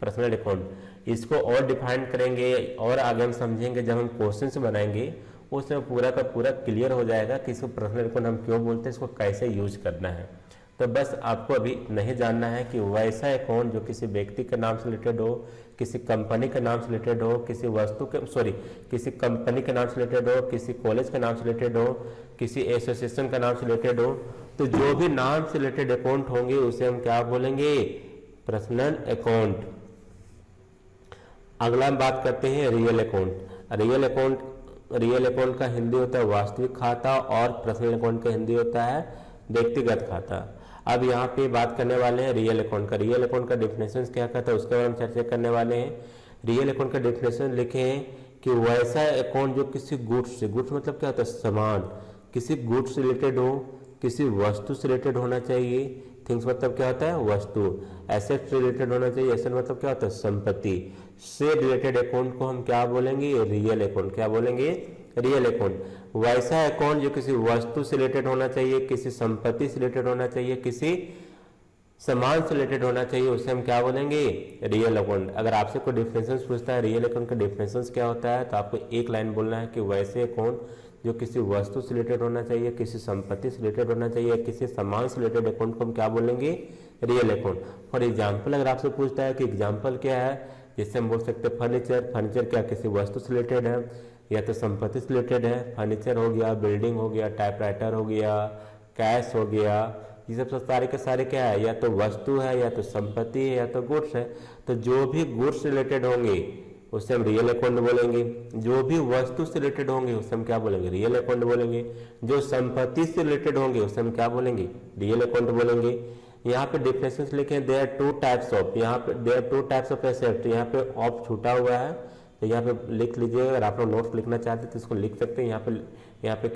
पर्सनल अकाउंट। इसको और डिफाइन करेंगे और आगे हम समझेंगे जब हम क्वेश्चन बनाएंगे, उसमें पूरा का पूरा क्लियर हो जाएगा कि इसको पर्सनल अकाउंट हम क्यों बोलते हैं, इसको कैसे यूज करना है। तो बस आपको अभी नहीं जानना है कि वैसा अकाउंट जो किसी व्यक्ति के नाम से रिलेटेड हो, किसी कंपनी के नाम से रिलेटेड हो, किसी किसी कंपनी के नाम से रिलेटेड हो, किसी कॉलेज के नाम से रिलेटेड हो, किसी एसोसिएशन का नाम से रिलेटेड हो, तो जो भी नाम से रिलेटेड अकाउंट होंगे उसे हम क्या बोलेंगे, पर्सनल अकाउंट। अगला हम बात करते हैं रियल अकाउंट। रियल अकाउंट का हिंदी होता है वास्तविक खाता और पर्सनल अकाउंट का हिंदी होता है व्यक्तिगत खाता। अब यहाँ पे बात करने वाले हैं रियल अकाउंट का। रियल अकाउंट का डेफिनेशन क्या कहता है उसके बारे में चर्चा करने वाले हैं। रियल अकाउंट का डेफिनेशन लिखे हैं कि वैसा अकाउंट जो किसी गुड्स से, गुड्स मतलब क्या होता है सामान, किसी गुड्स से रिलेटेड हो, किसी वस्तु से रिलेटेड होना चाहिए। थिंग्स मतलब क्या होता है वस्तु। एसेट से रिलेटेड होना चाहिए। एसेट मतलब क्या होता है संपत्ति से रिलेटेड अकाउंट को हम क्या बोलेंगे रियल अकाउंट। क्या बोलेंगे रियल अकाउंट। वैसा अकाउंट जो किसी वस्तु से रिलेटेड होना चाहिए, किसी संपत्ति से रिलेटेड होना चाहिए, किसी सामान से रिलेटेड होना चाहिए, उसे हम क्या बोलेंगे रियल अकाउंट। अगर आपसे कोई डिफिनेशन पूछता है रियल अकाउंट का डिफिनेशन क्या होता है तो आपको एक लाइन बोलना है कि वैसे अकाउंट जो किसी वस्तु से रिलेटेड होना चाहिए, किसी संपत्ति से रिलेटेड होना चाहिए, किसी सामान से रिलेटेड अकाउंट को हम क्या बोलेंगे रियल अकाउंट। फॉर एग्जाम्पल अगर आपसे पूछता है कि एग्जाम्पल क्या है, जिससे हम बोल सकते हैं फर्नीचर। फर्नीचर क्या किसी वस्तु से रिलेटेड है या तो संपत्ति से रिलेटेड है। फर्नीचर हो गया, बिल्डिंग हो गया, टाइपराइटर हो गया, कैश हो गया, ये सब सारे के सारे क्या है या तो वस्तु है या तो संपत्ति है या तो गुड्स है। तो जो भी गुड्स रिलेटेड होंगे उससे हम रियल अकाउंट बोलेंगे। जो भी वस्तु से रिलेटेड होंगे उससे हम क्या बोलेंगे रियल अकाउंट बोलेंगे। जो संपत्ति से रिलेटेड होंगे उससे हम क्या बोलेंगे रियल अकाउंट बोलेंगे। यहाँ पे डिफरेंसेस लिखे there are two types of, यहाँ पे there are two types of asset. यहाँ पे ऑफ छूटा हुआ है तो यहाँ पे लिख लीजिए। अगर आप लोग नोट्स लिखना चाहते हैं तो इसको लिख सकते हैं। यहाँ पे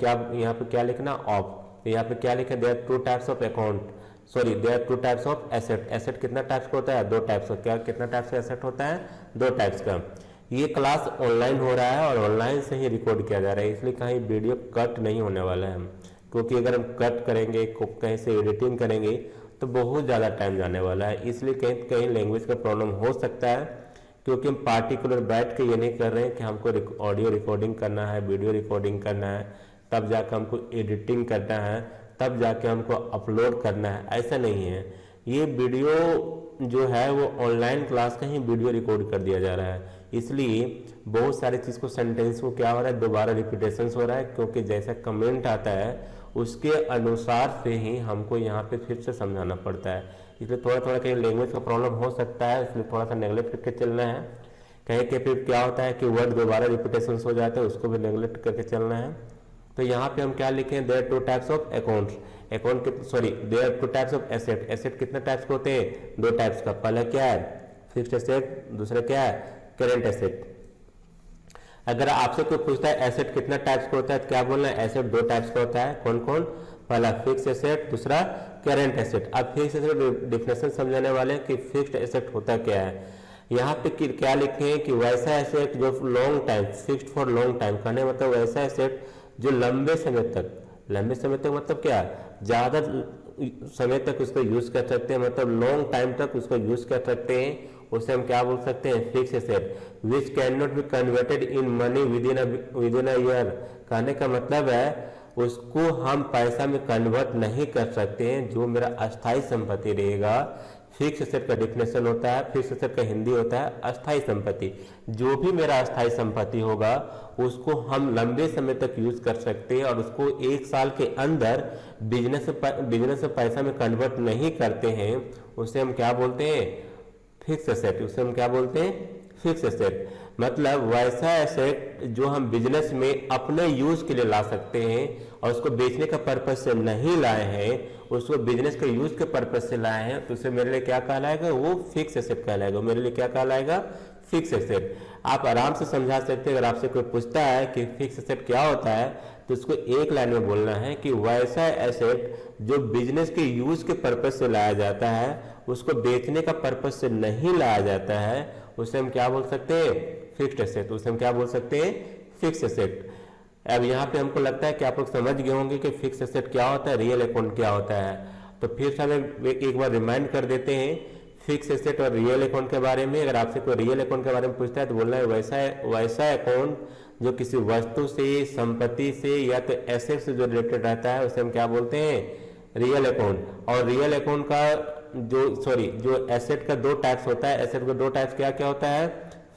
क्या लिखना ऑफ। यहाँ पे क्या लिखा there are two types of account, sorry there are two types of asset. Asset कितना टाइप्स का होता है दो टाइप्स का। क्या कितना टाइप्स का एसेट होता है दो टाइप्स का। ये क्लास ऑनलाइन हो रहा है और ऑनलाइन से ही रिकॉर्ड किया जा रहा है, इसलिए कहीं वीडियो कट नहीं होने वाला है। क्योंकि अगर हम कट करेंगे कहीं से एडिटिंग करेंगे तो बहुत ज़्यादा टाइम जाने वाला है, इसलिए कहीं कहीं लैंग्वेज का प्रॉब्लम हो सकता है। क्योंकि हम पार्टिकुलर बैठ के ये नहीं कर रहे हैं कि हमको ऑडियो रिकॉर्डिंग करना है, वीडियो रिकॉर्डिंग करना है, तब जाकर हमको एडिटिंग करना है, तब जाके हमको अपलोड करना है, ऐसा नहीं है। ये वीडियो जो है वो ऑनलाइन क्लास का ही वीडियो रिकॉर्ड कर दिया जा रहा है, इसलिए बहुत सारी चीज़ को सेंटेंस को क्या हो रहा है दोबारा रिपीटेशन हो रहा है। क्योंकि जैसा कमेंट आता है उसके अनुसार से ही हमको यहाँ पे फिर से समझाना पड़ता है, इसलिए थोड़ा थोड़ा कहीं लैंग्वेज का प्रॉब्लम हो सकता है, इसलिए थोड़ा सा नेगलेक्ट करके चलना है। कहीं के फिर क्या होता है कि वर्ड दोबारा रिपीटेशन हो जाता है, उसको भी नेगलेक्ट करके चलना है। तो यहाँ पे हम क्या लिखें there two types of accounts. Account sorry there two types of asset. Asset कितने टाइप्स के होते हैं दो टाइप्स का। पहला क्या है फिक्स्ड एसेट, दूसरा क्या है करेंट एसेट। अगर आपसे कोई पूछता है एसेट कितना टाइप्स का होता है तो क्या बोलना है एसेट दो टाइप्स का होता है। कौन कौन, पहला फिक्स एसेट, दूसरा करेंट एसेट। अब फिक्स एसेट डिफिनेशन समझाने वाले हैं कि फिक्स्ड एसेट होता क्या है। यहाँ पे क्या लिखे हैं कि वैसा एसेट जो long time, fixed for long time, कहने मतलब वैसा एसेट जो लंबे समय तक मतलब क्या ज्यादा समय तक उसको यूज कर सकते हैं, मतलब लॉन्ग टाइम तक उसको यूज कर सकते हैं, उसे हम क्या बोल सकते हैं fix asset. Which can not be converted in money with in a year. कहने का मतलब है उसको हम पैसा में कन्वर्ट नहीं कर सकते हैं, जो मेरा अस्थायी संपत्ति रहेगा। फिक्स एसेट का डिफिनेशन होता है, फिक्स एसेट का हिंदी होता है अस्थायी संपत्ति। जो भी मेरा अस्थायी संपत्ति होगा उसको हम लंबे समय तक यूज कर सकते हैं और उसको एक साल के अंदर बिजनेस से पैसा में कन्वर्ट नहीं करते हैं, उसे हम क्या बोलते हैं फिक्स एसेट। उसे हम क्या बोलते हैं फिक्स एसेट। मतलब वैसा एसेट जो हम बिजनेस में अपने यूज के लिए ला सकते हैं और उसको बेचने का पर्पज से नहीं लाए हैं, उसको बिजनेस के यूज के पर्पज से लाए हैं, तो उसे मेरे लिए क्या कहलाएगा वो फिक्स एसेट कहलाएगा। मेरे लिए क्या कहलाएगा फिक्स एसेट। आप आराम से समझा सकते हैं। अगर आपसे कोई पूछता है कि फिक्स एसेट क्या होता है तो उसको एक लाइन में बोलना है कि वैसा एसेट जो बिजनेस के यूज के पर्पज से लाया जाता है, उसको बेचने का पर्पज से नहीं लाया जाता है, उसे हम क्या बोल सकते हैं फिक्स्ड एसेट। उसे हम क्या बोल सकते हैं फिक्स एसेट। अब यहाँ पे हमको लगता है कि आप लोग समझ गए होंगे कि फिक्स एसेट क्या होता है, रियल अकाउंट क्या होता है। तो फिर से हमें एक बार रिमाइंड कर देते हैं फिक्स एसेट और रियल अकाउंट के बारे में। अगर आपसे कोई रियल अकाउंट के बारे में पूछता है तो बोलना है वैसा अकाउंट जो किसी वस्तु से, संपत्ति से या तो एसेट से जो रिलेटेड रहता है, उसे हम क्या बोलते हैं रियल अकाउंट। और रियल अकाउंट का जो एसेट का दो टाइप्स होता है। एसेट का दो टाइप्स क्या क्या होता है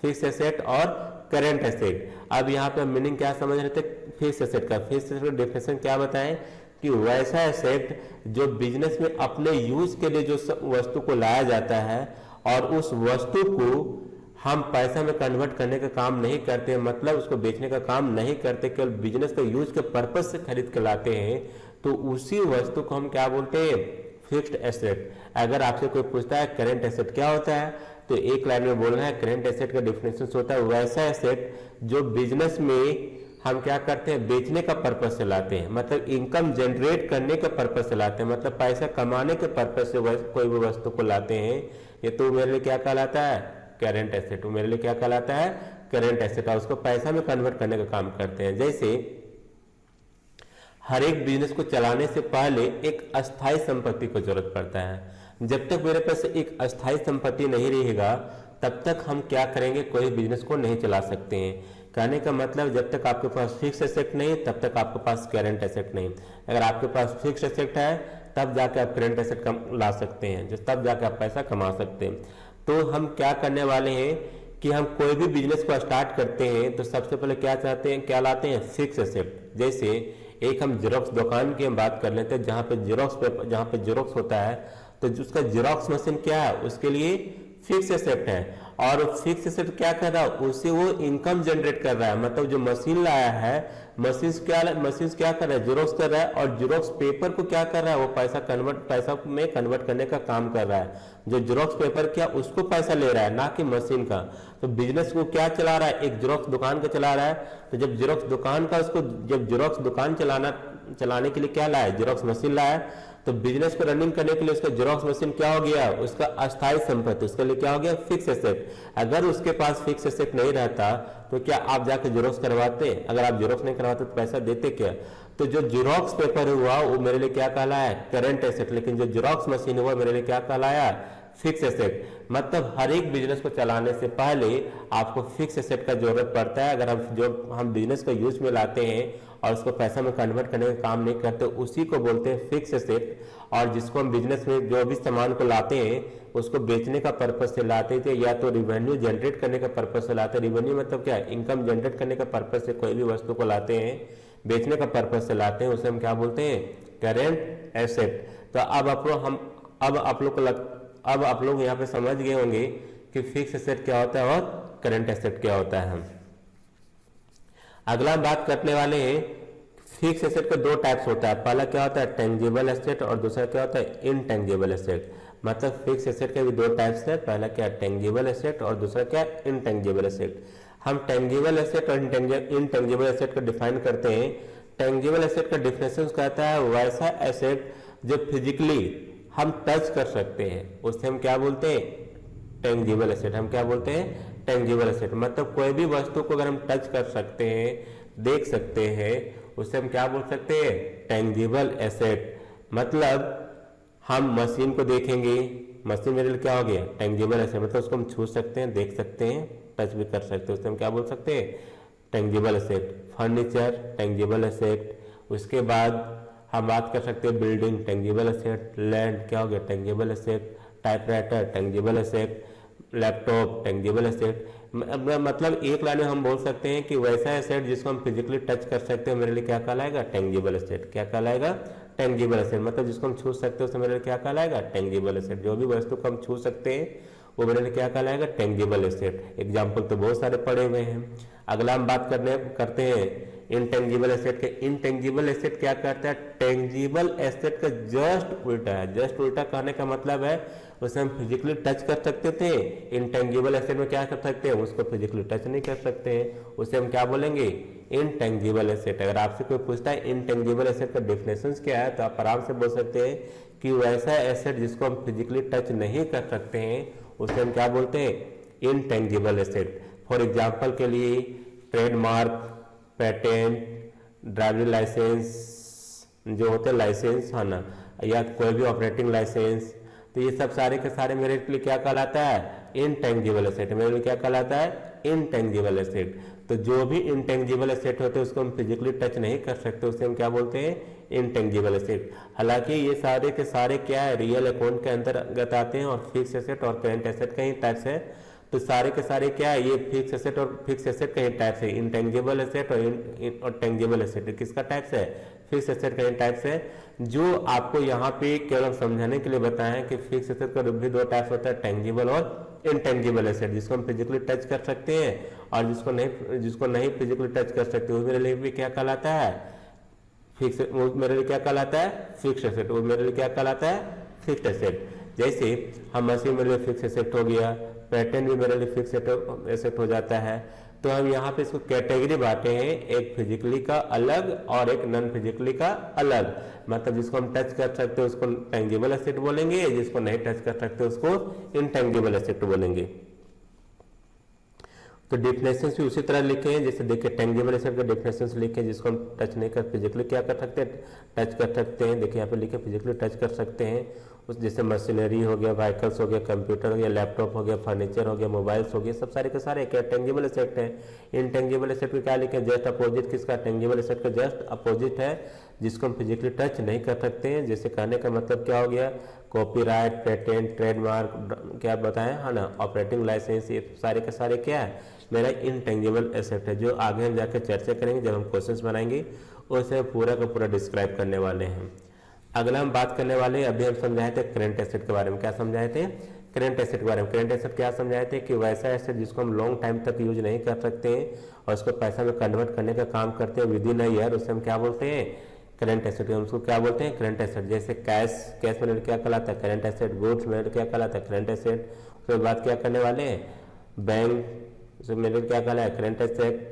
फिक्स एसेट और करेंट एसेट। अब यहाँ पे मीनिंग क्या समझ रहे थे फिक्स एसेट का। फिक्स एसेट का डेफिनेशन क्या बताएं कि वैसा एसेट जो बिजनेस में अपने यूज के लिए जो वस्तु को लाया जाता है और उस वस्तु को हम पैसा में कन्वर्ट करने का काम नहीं करते, मतलब उसको बेचने का काम नहीं करते, केवल बिजनेस का यूज के पर्पज से खरीद के लाते हैं, तो उसी वस्तु को हम क्या बोलते हैं, फिक्स्ड एसेट। अगर आपसे कोई पूछता है करेंट एसेट क्या होता है, तो एक लाइन में बोलना है करेंट एसेट का डिफिनेशन होता है वैसा एसेट जो बिजनेस में हम क्या करते हैं, बेचने का पर्पज से लाते हैं, मतलब इनकम जनरेट करने के पर्पज से लाते हैं, मतलब पैसा कमाने के पर्पज से कोई भी वस्तु को लाते हैं, ये तो मेरे लिए क्या कहलाता है, करेंट एसेट। मेरे लिए क्या कहलाता है, करेंट एसेट। और उसको पैसा में कन्वर्ट करने का काम करते हैं। जैसे हर एक बिजनेस को चलाने से पहले एक अस्थायी संपत्ति को जरूरत पड़ता है। जब तक मेरे पास एक अस्थायी संपत्ति नहीं रहेगा तब तक हम क्या करेंगे, कोई बिजनेस को नहीं चला सकते हैं। कहने का मतलब जब तक आपके पास फिक्स एसेट नहीं तब तक आपके पास करेंट एसेट नहीं। अगर आपके पास फिक्स एसेट है तब जाके आप करेंट एसेट ला सकते हैं, जो तब जाके आप पैसा कमा सकते हैं। तो हम क्या करने वाले हैं कि हम कोई भी बिजनेस को स्टार्ट करते हैं तो सबसे पहले क्या चाहते हैं, क्या लाते हैं, फिक्स एसेट। जैसे एक हम जेरोक्स दुकान की हम बात कर लेते हैं, जहाँ पे जेरोक्स होता है, तो उसका जेरोक्स मशीन क्या है, उसके लिए फिक्स एसेट है। और फिक्स एसेट क्या कर रहा है, उससे वो इनकम जनरेट कर रहा है, मतलब जो मशीन लाया है, मशीन क्या कर रहा है, जेरोक्स कर रहा है, और जेरोक्स पेपर को क्या कर रहा है, वो पैसा में कन्वर्ट करने का काम कर रहा है। जो जेरोक्स पेपर क्या उसको पैसा ले रहा है, ना कि मशीन का। तो बिजनेस को क्या चला रहा है, एक जेरोक्स दुकान का चला रहा है। तो जब जेरोक्स दुकान का जब जेरोक्स दुकान चलाने के लिए क्या लाया, जेरोक्स मशीन लाया, तो बिजनेस को रनिंग करने के लिए उसका जेरोक्स मशीन क्या हो गया, उसका अस्थायी संपत्ति, उसके लिए क्या हो गया, फिक्स एसेट। अगर उसके पास फिक्स एसेट नहीं रहता तो क्या आप जाके जेरोक्स करवाते, अगर आप जेरोक्स नहीं करवाते तो पैसा देते क्या। तो जो जेरोक्स पेपर हुआ वो मेरे लिए क्या कहलाया, करंट एसेट, लेकिन जो जेरोक्स मशीन हुआ मेरे लिए क्या कहलाया, फिक्स एसेट। मतलब हर एक बिजनेस को चलाने से पहले आपको फिक्स एसेट का जरूरत पड़ता है। अगर हम बिजनेस को यूज में लाते हैं और उसको पैसा में कन्वर्ट करने का काम नहीं करते, उसी को बोलते हैं फिक्स एसेट। और जिसको हम बिजनेस में जो भी सामान को लाते हैं उसको बेचने का पर्पज से लाते थे, या तो रिवेन्यू जनरेट करने का पर्पज से लाते हैं। रिवेन्यू मतलब क्या है, इनकम जनरेट करने का पर्पज से कोई भी वस्तु को लाते हैं, बेचने का पर्पज से लाते हैं, उसे हम क्या बोलते हैं, करेंट एसेट। तो अब आप लोग यहाँ पे समझ गए होंगे कि फिक्स एसेट क्या होता है और करंट एसेट क्या होता है। अगला बात करने वाले हैं, फिक्स एसेट के दो टाइप्स होता है। पहला क्या होता है, टेंजिबल एसेट, और दूसरा क्या होता है, इनटेंजिबल एसेट। मतलब फिक्स एसेट के भी दो टाइप्स है, पहला क्या है, टेंजिबल एसेट, और दूसरा क्या है, इनटेंजिबल एसेट। हम टेंजिबल एसेट और इनटेंजिबल एसेट को डिफाइन करते हैं। टेंजिबल एसेट का डिफिनेशन कहता है वैसा एसेट जो फिजिकली हम टच कर सकते हैं, उससे हम क्या बोलते हैं, टेंजिबल एसेट। हम क्या बोलते हैं, टेंजिबल एसेट। मतलब कोई भी वस्तु को अगर हम टच कर सकते हैं, देख सकते हैं, उससे हम क्या बोल सकते हैं, टेंजिबल एसेट। मतलब हम मशीन को देखेंगे, मशीन मेरे लिए क्या हो गया, टेंजिबल एसेट। मतलब उसको हम छू सकते हैं, देख सकते हैं, टच भी कर सकते हैं, उससे हम क्या बोल सकते हैं, tangible asset. Furniture tangible asset. उसके बाद हम बात कर सकते हैं बिल्डिंग, टेंजिबल एसेट। लैंड क्या हो गया, tangible asset. Typewriter tangible asset. Laptop tangible asset. मतलब एक लाइन में हम बोल सकते हैं कि वैसा एसेट जिसको हम फिजिकली टच कर सकते हैं मेरे लिए क्या कहलाएगा, टेंजिबल एसेट। क्या कहलाएगा, टेंजिबल एसेट। मतलब जिसको हम छू सकते हैं उसे मेरे लिए क्या कहलाएगा, टेंजिबल एसेट। जो भी वस्तु को हम छू सकते हैं वो मेरे लिए क्या कहलाएगा, टेंजिबल एसेट। एग्जाम्पल तो बहुत सारे पड़े हुए हैं। अगला हम बात करते हैं इनटेंजिबल एसेट के। इनटेंजिबल एसेट क्या करता है, टेंजिबल एसेट का जस्ट उल्टा है। जस्ट उल्टा कहने का मतलब है उसे हम फिजिकली टच कर सकते थे, इनटेंजिबल एसेट में क्या कर सकते हैं, उसको फिजिकली टच नहीं कर सकते हैं, उसे हम क्या बोलेंगे, इनटेंजिबल एसेट। अगर आपसे कोई पूछता है इनटेंजिबल एसेट का डेफिनेशन क्या है, तो आप आराम से बोल सकते हैं कि वैसा एसेट जिसको हम फिजिकली टच नहीं कर सकते हैं उसे हम क्या बोलते हैं, इनटेंजिबल एसेट। फॉर एग्जाम्पल के लिए ट्रेडमार्क, पेटेंट, ड्राइविंग लाइसेंस जो होते हैं लाइसेंस है ना, या कोई भी ऑपरेटिंग लाइसेंस, तो ये सब सारे के सारे मेरे लिए क्या कहलाता है, इनटेंजिबल एसेट। मेरे लिए क्या कहलाता है, इनटेंजिबल एसेट। तो जो भी इनटेंजिबल एसेट होते हैं उसको हम फिजिकली टच नहीं कर सकते, उसे हम क्या बोलते हैं, इनटेंजिबल एसेट। हालांकि ये सारे के सारे क्या है, रियल अकाउंट के अंतर्गत आते हैं और फिक्स एसेट और करेंट एसेट का ही टाइप्स है। तो सारे के सारे क्या है, ये फिक्स एसेट और फिक्स एसेट का ही टाइप्स है। इनटेंजिबल एसेट और टेंजिबल एसेट किसका टाइप्स है, फिक्स एसेट का ही टाइप्स है। जो आपको यहाँ पे केवल समझाने के लिए बताएं कि फिक्स एसेट का भी दो टाइप्स होता है, टेंजिबल और इंटेंजिबल एसेट, जिसको हम फिजिकली टच कर सकते हैं, और जिसको नहीं फिजिकली टच कर सकते, वो मेरे लिए भी क्या कहलाता है, फिक्स, वो मेरे लिए क्या कहलाता है, फिक्स्ड एसेट। वो मेरे लिए क्या कहलाता है, फिक्स्ड एसेट। जैसे हम मशीन मेरे लिए फिक्स एसेट हो गया, पैटर्न भी मेरे लिए फिक्स एसेट हो जाता है। तो हम यहाँ पे इसको कैटेगरी बांटे हैं, एक फिजिकली का अलग और एक नॉन फिजिकली का अलग। मतलब जिसको हम टच कर सकते हैं उसको टेंजिबल एसेट बोलेंगे, जिसको नहीं टच कर सकते उसको इनटेंजिबल एसेट बोलेंगे। तो डिफिनेशन भी उसी तरह लिखे हैं, जैसे देखिए टेंजिबल एसेट का डिफिनेशन लिखे, जिसको हम टच नहीं कर, फिजिकली क्या कर सकते हैं, टच कर सकते हैं। देखिए यहाँ पे लिखे फिजिकली टच कर सकते हैं उस, जैसे मशीनरी हो गया, व्हीकल्स हो गया, कंप्यूटर हो गया, लैपटॉप हो गया, फर्नीचर हो गया, मोबाइल्स हो गया, सब सारे के सारे क्या टेंजिबल एसेट है। इनटेंजिबल एसेट को क्या लिखे, जस्ट अपोजिट किसका, टेंजिबल एसेट का जस्ट अपोजिट है, जिसको हम फिजिकली टच नहीं कर सकते हैं। जैसे कहने का मतलब क्या हो गया, कॉपीराइट, पेटेंट, ट्रेडमार्क, क्या बताएं, है ना, ऑपरेटिंग लाइसेंस, ये सारे के सारे क्या है, मेरा इनटेंजिबल एसेट है, जो आगे हम जाकर चर्चा करेंगे जब हम क्वेश्चंस बनाएंगे, उसे पूरा का पूरा डिस्क्राइब करने वाले हैं। अगला हम बात करने वाले हैं, अभी हम समझाए थे करंट एसेट के बारे में। क्या समझाए थे, करंट एसेट के बारे में। करंट एसेट क्या समझाए थे कि वैसा एसेट जिसको हम लॉन्ग टाइम तक यूज नहीं कर सकते हैं और उसको पैसा में कन्वर्ट करने का काम करते हैं विद इन अ ईयर, उससे हम क्या बोलते हैं, करंट एसेट। हम उसको क्या बोलते हैं, करंट एसेट। जैसे कैश मेरे क्या कहलाता है, करंट एसेट। गुड्स मेरे क्या कहलाता है, करंट एसेट। उसके बाद क्या करने वाले हैं, बैंक मेरे क्या कहला है, करंट एसेट।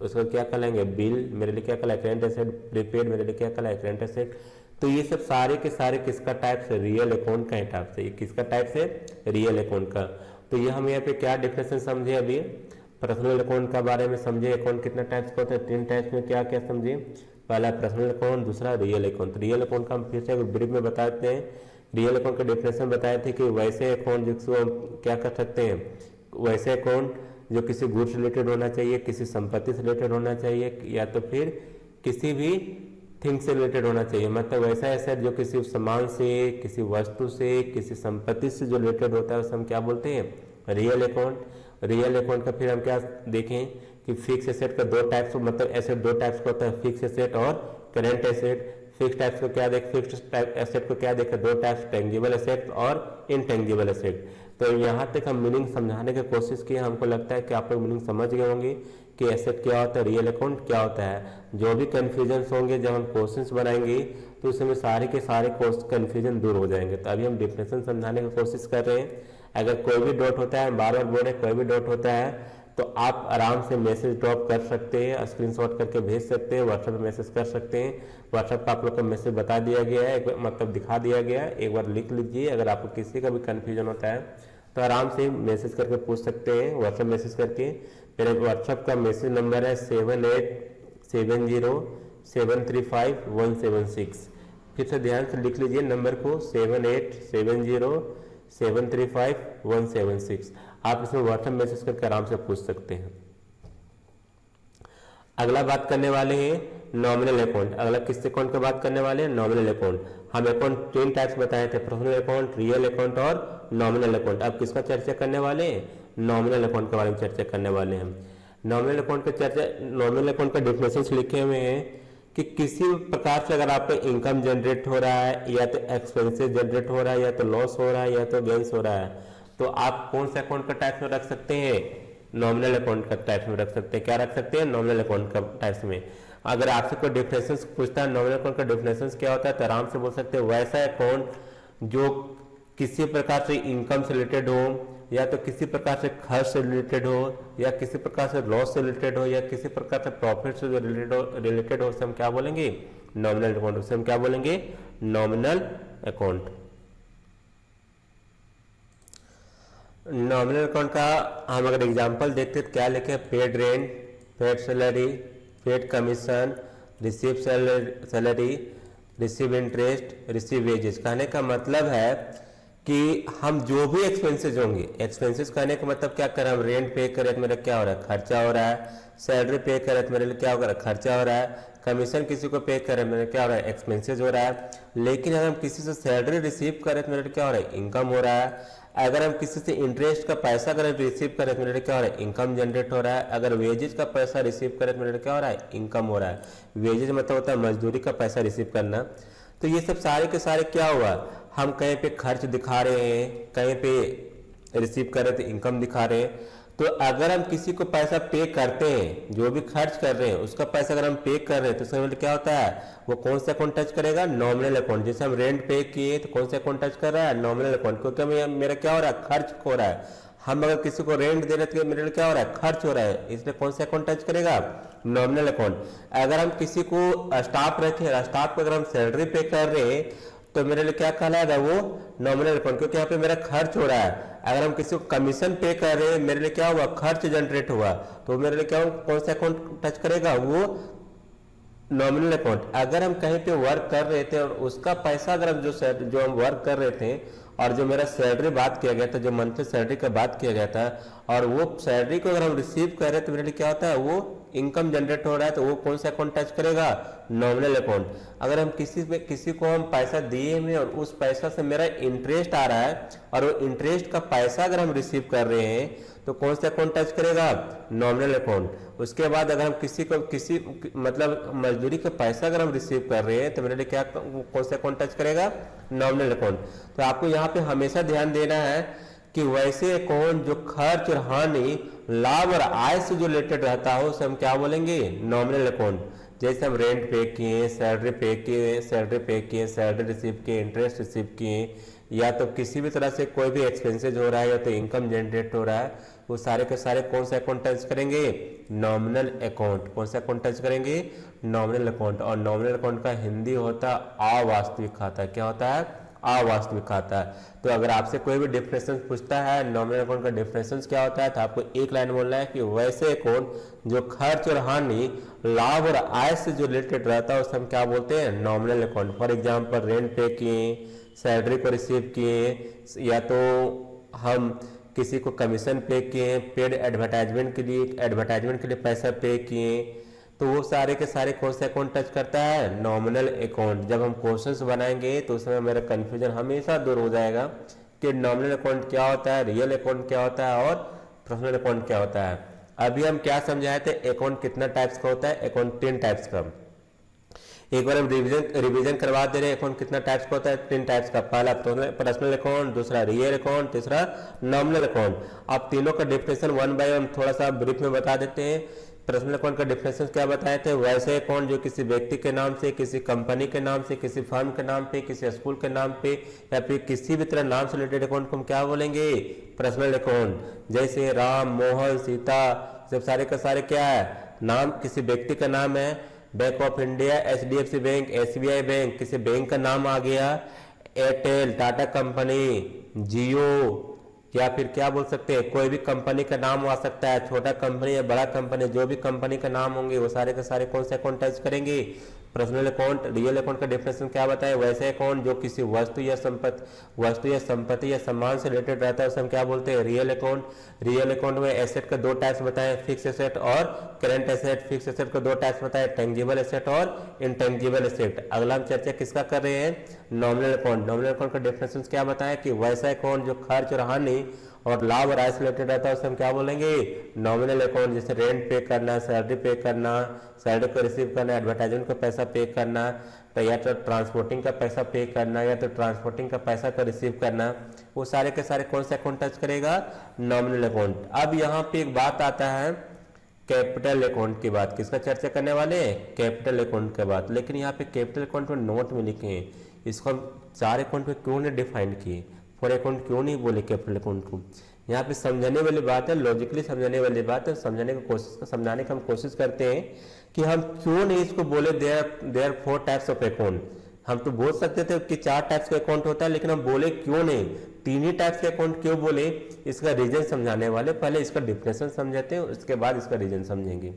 उसको क्या कहलाएंगे, बिल मेरे लिए क्या कहला है, करंट एसेट। प्रीपेड मेरे लिए क्या कहला है, करंट एसेट। तो ये सब सारे के सारे किसका टाइप से, रियल अकाउंट का टाइप से। ये किसका टाइप से, रियल अकाउंट का। तो ये हम यहाँ पे क्या डिफिनेशन समझे, अभी पर्सनल अकाउंट का बारे में समझे। अकाउंट कितना टाइप्स का होता है, 3 टाइप्स में क्या क्या समझे। पहला पर्सनल अकाउंट, दूसरा रियल अकाउंट। रियल अकाउंट का हम फिर से ब्रीफ में बताते हैं। रियल अकाउंट का डिफिनेशन बताए थे कि वैसे अकाउंट जिसको हम क्या कर सकते हैं, वैसे अकाउंट जो किसी गुड्स रिलेटेड होना चाहिए, किसी संपत्ति से रिलेटेड होना चाहिए, या तो फिर किसी भी थिंग से रिलेटेड होना चाहिए। मतलब वैसा एसेट जो किसी सामान से, किसी वस्तु से, किसी संपत्ति से जो रिलेटेड होता है उसे हम क्या बोलते हैं, रियल अकाउंट। रियल अकाउंट का फिर हम क्या देखें कि फिक्स एसेट का 2 टाइप्स, मतलब एसेट 2 टाइप्स का होता है, फिक्स एसेट और करंट एसेट। फिक्स टाइप्स को क्या देख, फिक्स एसेट को क्या देखे, 2 टाइप्स, टेंजिबल एसेट और इनटेंजिबल एसेट। तो यहाँ तक हम मीनिंग समझाने की कोशिश की। हमको लगता है कि आप लोग मीनिंग समझ गए होंगे कि एसेट क्या होता है, रियल अकाउंट क्या होता है। जो भी कन्फ्यूजन होंगे जब हम क्वेश्चंस बनाएंगे तो उसमें सारे के सारे कन्फ्यूजन दूर हो जाएंगे। तो अभी हम डिफिनेशन समझाने की कोशिश कर रहे हैं। अगर कोई भी डाउट होता है, बार बार बोल रहे, कोई भी डाउट होता है तो आप आराम से मैसेज ड्रॉप कर सकते हैं, स्क्रीनशॉट करके भेज सकते हैं, व्हाट्सएप पे मैसेज कर सकते हैं। व्हाट्सएप पर आप लोग का मैसेज बता दिया गया है, मतलब दिखा दिया गया है, एक बार लिख लीजिए। अगर आपको किसी का भी कन्फ्यूजन होता है तो आराम से मैसेज करके पूछ सकते हैं, व्हाट्सएप मैसेज करके। मेरे व्हाट्सएप का मैसेज नंबर है 7870735176। फिर से ध्यान से लिख लीजिए नंबर को, 7870735176। आप इसमें व्हाट्सएप मैसेज करके आराम से पूछ सकते हैं। अगला बात करने वाले हैं नॉमिनल अकाउंट। अगला किस अकाउंट की बात करने वाले हैं, नॉमिनल अकाउंट। हम अकाउंट 3 टाइप्स बताए थे, पर्सनल अकाउंट, रियल अकाउंट और नॉमिनल अकाउंट। अब किसका चर्चा करने वाले हैं, नॉमिनल अकाउंट के बारे में चर्चा करने वाले हैं। नॉमिनल अकाउंट का चर्चा, नॉमिनल अकाउंट का डेफिनेशन लिखे हुए हैं कि किसी प्रकार से अगर आपका इनकम जनरेट हो रहा है, या तो एक्सपेंसेस जनरेट हो रहा है, या तो लॉस हो रहा है, या तो गेन्स हो रहा है, तो आप कौन से अकाउंट का टाइप में रख सकते हैं, नॉमिनल अकाउंट का टाइप में रख सकते हैं। क्या रख सकते हैं, नॉमिनल अकाउंट का टाइप्स में। अगर आपसे कोई डेफिनेशन पूछता है नॉमिनल अकाउंट का डेफिनेशन क्या होता है, तो आराम से बोल सकते हैं वैसा अकाउंट जो किसी प्रकार से इनकम से रिलेटेड हो, या तो किसी प्रकार से खर्च से रिलेटेड हो, या किसी प्रकार से लॉस से रिलेटेड हो, या किसी प्रकार से प्रॉफिट से रिलेटेड हो, उसे हम क्या बोलेंगे, नॉमिनल अकाउंट। उसे हम क्या बोलेंगे, नॉमिनल अकाउंट। नॉमिनल अकाउंट का हम अगर एग्जांपल देखते तो क्या लिखे, paid rent, paid salary, paid commission, receive salary, receive interest, receive wages. कहने का मतलब है कि हम जो भी एक्सपेंसेस होंगे, एक्सपेंसेस कहने का मतलब क्या कर रहे हैं, हम रेंट पे करे तो मेरा क्या हो रहा है, खर्चा हो रहा है। सैलरी पे करे तो मेरे लिए क्या हो रहा है, खर्चा हो रहा है। कमीशन किसी को पे करे मेरे क्या हो रहा है, एक्सपेंसेस हो रहा है। लेकिन अगर हम किसी से सैलरी रिसीव करें तो मेरे क्या हो रहा है, इनकम हो रहा है। अगर हम किसी से इंटरेस्ट का पैसा अगर रिसीव करें तो मेरे क्या हो रहा है, इनकम जनरेट हो रहा है। अगर वेजेस का पैसा रिसीव करें तो मेरे क्या हो रहा है, इनकम हो रहा है। वेजेस मतलब होता है मजदूरी का पैसा रिसीव करना। तो ये सब सारे के सारे क्या हुआ, हम कहीं पे खर्च दिखा रहे हैं, कहीं पे रिसीव कर रहे थे, इनकम दिखा रहे हैं। तो अगर हम किसी को पैसा पे करते हैं, जो भी खर्च कर रहे हैं उसका पैसा अगर हम पे कर रहे हैं, तो इसका मतलब क्या होता है, वो कौन सा अकाउंट टच करेगा, नॉमिनल अकाउंट। जैसे हम रेंट पे किए तो कौन सा अकाउंट टच कर रहा है, नॉमिनल अकाउंट, क्योंकि मेरा क्या हो रहा है, खर्च हो रहा है। हम अगर किसी को रेंट दे रहे थे, मेरे लिए क्या हो रहा है, खर्च हो रहा है, इसलिए कौन सा अकाउंट टच करेगा, नॉमिनल अकाउंट। अगर हम किसी को स्टाफ रखे, स्टाफ को अगर हम सैलरी पे कर रहे हैं, तो मेरे लिए क्या कहलाएगा, वो नॉमिनल अकाउंट, क्योंकि यहाँ पे मेरा खर्च हो रहा है। अगर हम किसी को कमीशन पे कर रहे हैं, मेरे लिए क्या हुआ, खर्च जनरेट हुआ, तो मेरे लिए क्या कौन सा अकाउंट टच करेगा, वो नॉमिनल अकाउंट। अगर हम कहीं पे वर्क कर रहे थे और उसका पैसा अगर हम जो हम वर्क कर रहे थे और जो मेरा सैलरी बात किया गया था, जो मंथली सैलरी का बात किया गया था, और वो सैलरी को अगर हम रिसीव कर रहे हैं, तो मेरे लिए क्या होता है, वो इनकम जनरेट हो रहा है, तो वो कौन सा अकाउंट टच करेगा, नॉमिनल अकाउंट। अगर हम किसी को हम पैसा दिए हुए और उस पैसा से मेरा इंटरेस्ट आ रहा है और वो इंटरेस्ट का पैसा अगर हम रिसीव कर रहे हैं, तो कौन सा अकाउंट टच करेगा, नॉमिनल अकाउंट। उसके बाद अगर हम किसी मतलब मजदूरी का पैसा अगर हम रिसीव कर रहे हैं, तो मेरे लिए क्या कौन सा अकाउंट टच करेगा, नॉमिनल अकाउंट। तो आपको यहाँ पे हमेशा ध्यान देना है कि वैसे अकाउंट जो खर्च और हानि, लाभ और आय से जो रिलेटेड रहता हो, उसे हम क्या बोलेंगे, नॉमिनल अकाउंट। जैसे हम रेंट पे किए, सैलरी पे किए, सैलरी रिसीव किए, इंटरेस्ट रिसीव किए, या तो किसी भी तरह से कोई भी एक्सपेंसेज हो रहा है या तो इनकम जनरेट हो रहा है, वो सारे के सारे कौन सा अकाउंट टच करेंगे, नॉमिनल अकाउंट। कौन सा अकाउंट टच करेंगे, नॉमिनल अकाउंट। और नॉमिनल अकाउंट का हिंदी होता है अवास्तविक खाता। क्या होता है, अवास्तविक खाता। तो अगर आपसे कोई भी डिफरेंस पूछता है नॉमिनल अकाउंट का डिफरेंस क्या होता है, तो आपको एक लाइन बोलना है कि वैसे अकाउंट जो खर्च और हानि, लाभ और आय से जो रिलेटेड रहता है, उसे हम क्या बोलते हैं, nominal account. For example rent पे किए, सैलरी को रिसीव किए, या तो हम किसी को कमीशन पे किए, पेड एडवर्टाइजमेंट के लिए पैसा पे किए, तो वो सारे के सारे कौन से अकाउंट टच करता है, नॉमिनल अकाउंट। जब हम क्वेश्चंस बनाएंगे तो उसमें मेरा कंफ्यूजन हमेशा दूर हो जाएगा कि नॉमिनल अकाउंट क्या होता है, रियल अकाउंट क्या होता है और पर्सनल अकाउंट क्या होता है। अभी हम क्या समझाए थे, अकाउंट कितना टाइप्स का होता है, अकाउंट 10 टाइप्स का। एक बार हम रिवीजन करवा दे रहे हैं, अकाउंट कितना टाइप्स का होता है, 3 टाइप्स का। पहला पर्सनल अकाउंट, दूसरा रियल अकाउंट, तीसरा नॉमिनल अकाउंट। अब तीनों का डिफिनेशन वन बाय वन थोड़ा सा ब्रीफ में बता देते हैं। पर्सनल अकाउंट का डिफिनेशन क्या बताए थे, वैसे अकाउंट जो किसी व्यक्ति के नाम से, किसी कंपनी के नाम से, किसी फर्म के नाम पे, किसी स्कूल के नाम पे, या फिर किसी भी तरह नाम से रिलेटेड अकाउंट को हम क्या बोलेंगे, पर्सनल अकाउंट। जैसे राम, मोहन, सीता, सब सारे का सारे क्या है, नाम किसी व्यक्ति का नाम है। Bank of India, HDFC bank, SBI bank, किसी बैंक का नाम आ गया। एयरटेल, टाटा कंपनी, जियो, या फिर क्या बोल सकते हैं, कोई भी कंपनी का नाम आ सकता है, छोटा कंपनी या बड़ा कंपनी, जो भी कंपनी का नाम होंगे वो सारे के सारे कौन से अकाउंट टच करेंगे, पर्सनल अकाउंट। रियल अकाउंट का डिफिनेशन क्या बताए, वैसे अकाउंट जो किसी वस्तु या संपत्ति या सम्मान से रिलेटेड रहता है, उसे हम क्या बोलते हैं, रियल अकाउंट। रियल अकाउंट में एसेट का 2 टाइप्स बताए, फिक्स एसेट और करेंट एसेट। फिक्स एसेट का 2 टाइप्स बताए, टेंजिबल एसेट और इनटेंजिबल एसेट। अगला हम चर्चा किसका कर रहे हैं, नॉमिनल अकाउंट। नॉमिनल अकाउंट का डिफिनेशन क्या बताए कि वैसा अकाउंट जो खर्च और हानि और लाभ और आय से रिलेटेड रहता है, उसे हम क्या बोलेंगे, नॉमिनल अकाउंट। जैसे रेंट पे करना, सैलरी पे करना, सैलरी को रिसीव करना, एडवर्टाइजमेंट का पैसा पे करना, तो या तो ट्रांसपोर्टिंग का पैसा पे करना, या तो ट्रांसपोर्टिंग का पैसा को रिसीव करना, वो सारे के सारे कौन सा अकाउंट टच करेगा, नॉमिनल अकाउंट। अब यहाँ पे एक बात आता है कैपिटल अकाउंट की बात। किसका चर्चा करने वाले हैं, कैपिटल अकाउंट की बात। लेकिन यहाँ पे कैपिटल अकाउंट में नोट में लिखे हैं, इसको हम 4 अकाउंट में क्यों नहीं डिफाइन किए, 4 अकाउंट क्यों नहीं बोले कैपिटल अकाउंट को। यहाँ पे समझने वाली बात है, लॉजिकली समझने वाली बात है, समझने की हम कोशिश करते हैं कि हम क्यों नहीं इसको बोले देयर 4 टाइप्स ऑफ अकाउंट। हम तो बोल सकते थे कि 4 टाइप्स का अकाउंट होता है, लेकिन हम बोले क्यों नहीं, 3 ही टाइप्स के अकाउंट क्यों बोले, इसका रीजन समझाने वाले। पहले इसका डिफिनेशन समझते हैं, उसके बाद इसका रीजन समझेंगे।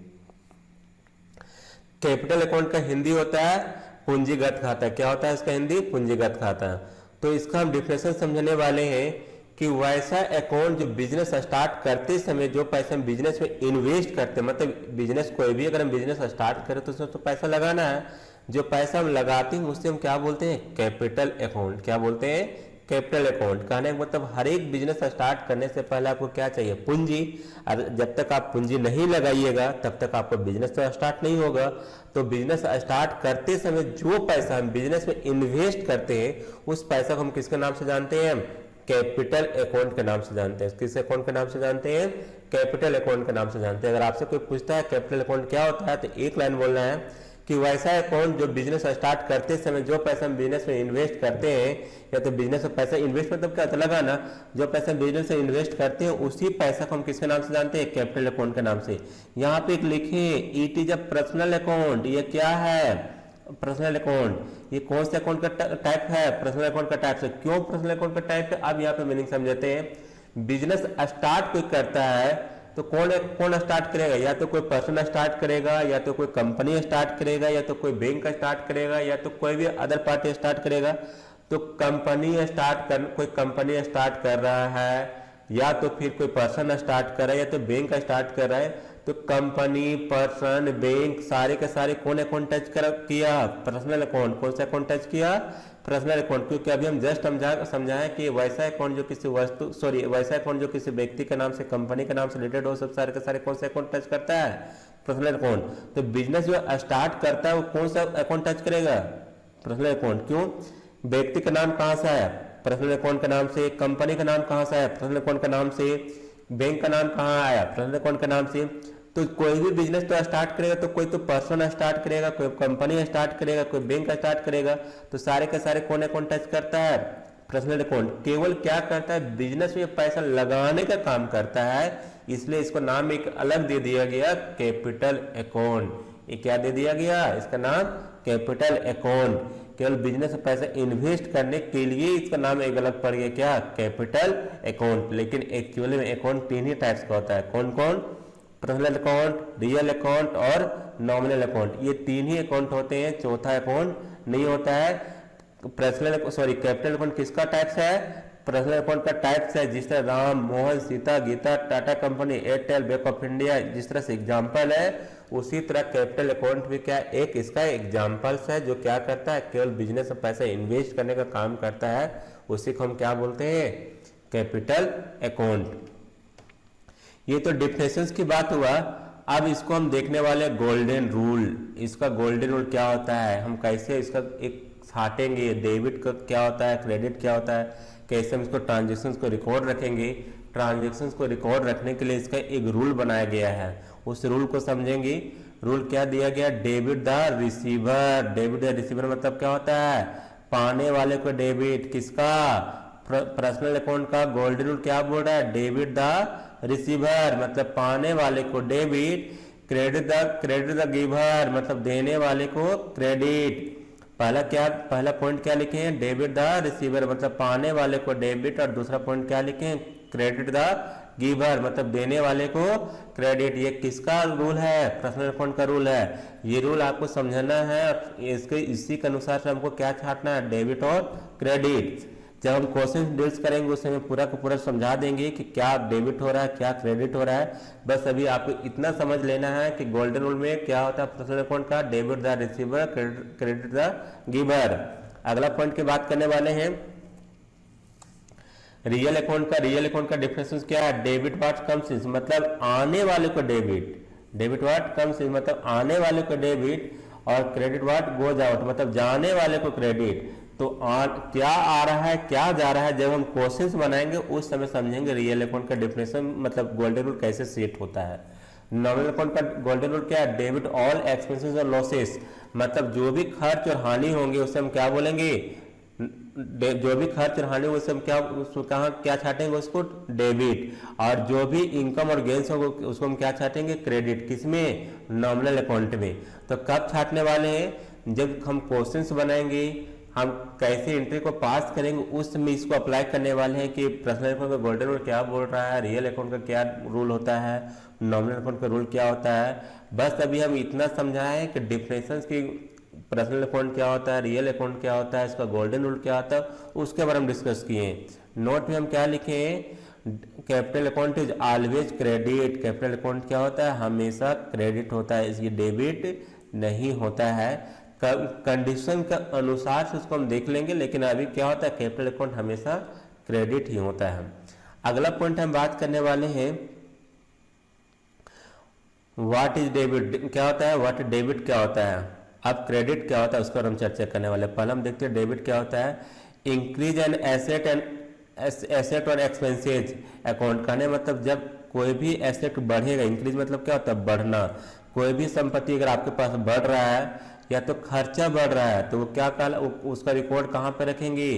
कैपिटल अकाउंट का हिंदी होता है पूंजीगत खाता। क्या होता है इसका हिंदी, पूंजीगत खाता। तो इसका हम डिफिनेशन समझने वाले हैं कि वैसा अकाउंट जो बिजनेस स्टार्ट करते समय जो पैसा हम बिजनेस में इन्वेस्ट करते हैं, मतलब बिजनेस कोई भी अगर हम बिजनेस स्टार्ट करें तो उसमें तो पैसा लगाना है, जो पैसा हम लगाते हैं उससे हम क्या बोलते हैं, कैपिटल अकाउंट। क्या बोलते हैं, कैपिटल अकाउंट। कहने का मतलब हर एक बिजनेस स्टार्ट करने से पहले आपको क्या चाहिए, पूंजी। और जब तक आप पूंजी नहीं लगाइएगा तब तक आपका बिजनेस तो स्टार्ट नहीं होगा। तो बिजनेस स्टार्ट करते समय जो पैसा हम बिजनेस में इन्वेस्ट करते हैं, उस पैसा को हम किसके नाम से जानते हैं, कैपिटल अकाउंट के नाम से जानते हैं। किस अकाउंट के नाम से जानते हैं? कैपिटल अकाउंट के नाम से जानते हैं। अगर आपसे कोई पूछता है कैपिटल अकाउंट क्या होता है, तो एक लाइन बोलना है कि वैसा अकाउंट जो बिजनेस स्टार्ट करते समय जो पैसा हम बिजनेस में इन्वेस्ट करते हैं, या तो बिजनेस में पैसा इन्वेस्ट मतलब क्या होता है? लगाना। जो पैसा बिजनेस में इन्वेस्ट करते हैं उसी पैसा को हम किसके नाम से जानते हैं? कैपिटल अकाउंट के नाम से। यहाँ पे एक लिखे it is a personal account. ये क्या है? Personal account. ये कौन से अकाउंट का टाइप है? पर्सनल अकाउंट का टाइप है। क्यों पर्सनल अकाउंट का टाइप है? अब यहाँ पे मीनिंग समझते हैं। बिजनेस स्टार्ट कोई करता है तो कौन स्टार्ट करेगा? या तो कोई पर्सन स्टार्ट करेगा, या तो कोई कंपनी स्टार्ट करेगा, या तो कोई बैंक स्टार्ट करेगा, या तो कोई भी अदर पार्टी स्टार्ट करेगा। तो कोई कंपनी स्टार्ट कर रहा है, या तो फिर कोई पर्सन स्टार्ट कर रहा है, या तो बैंक स्टार्ट कर रहा है। तो कंपनी, पर्सन, बैंक सारे के सारे कौन अकाउंट टच किया? Personal account. कौन सा अकाउंट टच किया? Personal account. क्योंकि अभी हम जस्ट समझाएं कि वैसा अकाउंट जो किसी वैसा अकाउंट जो किसी व्यक्ति के नाम से, कंपनी के नाम से रिलेटेड हो, सब सारे के सारे कौन सा अकाउंट टच करता है? Personal account. तो बिजनेस जो स्टार्ट करता है वो कौन सा अकाउंट टच करेगा? Personal account. क्यों? व्यक्ति का नाम कहां से है? पर्सनल अकाउंट का नाम से। कंपनी का नाम कहां से है? पर्सनल अकाउंट का नाम से। बैंक का नाम कहां आया? पर्सनल अकाउंट का नाम से। तो कोई भी बिजनेस तो स्टार्ट करेगा तो कोई तो पर्सन स्टार्ट करेगा, कोई कंपनी स्टार्ट करेगा, कोई बैंक स्टार्ट करेगा। तो सारे के सारे कौन अकाउंट टच करता है? Personal account. केवल क्या करता है? बिजनेस में पैसा लगाने का काम करता है, इसलिए इसको नाम एक अलग दे दिया गया, कैपिटल अकाउंट। ये क्या दे दिया गया? इसका नाम कैपिटल अकाउंट। केवल बिजनेस में पैसा इन्वेस्ट करने के लिए इसका नाम एक अलग पड़ गया, क्या? Capital account. लेकिन एक्चुअली में अकाउंट 3 ही टाइप्स का होता है। कौन कौन? पर्सनल अकाउंट, रियल अकाउंट और नॉमिनल अकाउंट। ये 3 ही अकाउंट होते हैं, चौथा अकाउंट नहीं होता है। कैपिटल अकाउंट किसका टाइप्स है? पर्सनल अकाउंट का टाइप्स है। जिस तरह Ram, Mohan, Sita, Gita, Tata company, Airtel, bank of India, जिस तरह से एग्जाम्पल है, उसी तरह कैपिटल अकाउंट भी क्या एक इसका एग्जाम्पल्स है, जो क्या करता है? केवल बिजनेस में पैसा इन्वेस्ट करने का काम करता है। उसी को हम क्या बोलते हैं? Capital account. ये तो डिफिनेशंस की बात हुआ। अब इसको हम देखने वाले गोल्डन रूल। इसका गोल्डन रूल क्या होता है, हम कैसे इसका एक छाटेंगे, डेबिट का क्या होता है, क्रेडिट क्या होता है, कैसे हम इसको ट्रांजेक्शन्स को रिकॉर्ड रखेंगे। ट्रांजेक्शंस को रिकॉर्ड रखने के लिए इसका एक रूल बनाया गया है, उस रूल को समझेंगे। रूल क्या दिया गया? Debit the receiver. Debit the receiver मतलब क्या होता है? पाने वाले को डेबिट। किसका? पर्सनल अकाउंट का गोल्डन रूल क्या बोल रहा है? डेबिट द रिसीवर मतलब पाने वाले को डेबिट, क्रेडिट द गिवर मतलब देने वाले को क्रेडिट। पहला पॉइंट क्या लिखे हैं? डेबिट द रिसीवर मतलब पाने वाले को डेबिट, और दूसरा पॉइंट क्या लिखे हैं? क्रेडिट द गिवर मतलब देने वाले को क्रेडिट। ये किसका रूल है? पर्सनल अकाउंट का रूल है। ये रूल आपको समझना है। इसी के अनुसार से हमको क्या छाटना है? डेबिट और क्रेडिट। जब हम क्वेश्चन डील्स करेंगे उसमें हम पूरा का पूरा समझा देंगे कि क्या डेबिट हो रहा है, क्या क्रेडिट हो रहा है। बस अभी आपको इतना समझ लेना है कि गोल्डन रूल में क्या होता है पर्सनल अकाउंट का? Debit the receiver, credit the giver. अगला पॉइंट की बात करने वाले हैं रियल अकाउंट का। रियल अकाउंट का डिफरेंस क्या है? डेबिट व्हाट कम्स इन मतलब आने वाले को debit, debit what comes in मतलब आने वाले को डेबिट, और क्रेडिट व्हाट गोज आउट मतलब जाने वाले को क्रेडिट। तो क्या आ रहा है, क्या जा रहा है, जब हम क्वेश्चंस बनाएंगे उस समय समझेंगे रियल अकाउंट का डिफिनेशन मतलब गोल्डन रूल कैसे सेट होता है। नॉमिनल अकाउंट का गोल्डन रूल क्या है? डेबिट ऑल एक्सपेंसेस और लॉसेस मतलब जो भी खर्च और हानि होंगे उससे हम क्या बोलेंगे? जो भी खर्च और हानि उससे हम क्या छाटेंगे? उसको डेबिट। और जो भी इनकम और गेन्स होगा उसको हम क्या छाटेंगे? क्रेडिट। किसमें? नॉमिनल अकाउंट में। तो कब छाटने वाले हैं? जब हम क्वेश्चंस बनाएंगे, हम कैसे एंट्री को पास करेंगे उस समय इसको अप्लाई करने वाले हैं कि पर्सनल अकाउंट का गोल्डन रूल क्या बोल रहा है, रियल अकाउंट का क्या रूल होता है, नॉमिनल अकाउंट का रूल क्या होता है। बस अभी हम इतना समझाएं कि डिफरेंसेस की पर्सनल अकाउंट क्या होता है, रियल अकाउंट क्या होता है, इसका गोल्डन रूल क्या होता है, उसके बारे में डिस्कस किए। नोट में हम क्या लिखे? Capital account is always credit. Capital account क्या होता है? हमेशा क्रेडिट होता है, इसलिए डेबिट नहीं होता है। कंडीशन के अनुसार से उसको हम देख लेंगे, लेकिन अभी क्या होता है? कैपिटल अकाउंट हमेशा क्रेडिट ही होता है। अगला पॉइंट हम बात करने वाले हैं व्हाट इज डेबिट। क्या होता है? व्हाट डेबिट क्या होता है? अब क्रेडिट क्या होता है उसको हम चर्चा करने वाले। पहले हम देखते हैं डेबिट क्या होता है। Increase an asset and asset और एक्सपेंसेज अकाउंट, कहने मतलब जब कोई भी एसेट बढ़ेगा, इंक्रीज मतलब क्या होता है बढ़ना, कोई भी संपत्ति अगर आपके पास बढ़ रहा है या तो खर्चा बढ़ रहा है तो वो क्या उसका रिकॉर्ड कहाँ पे रखेंगे,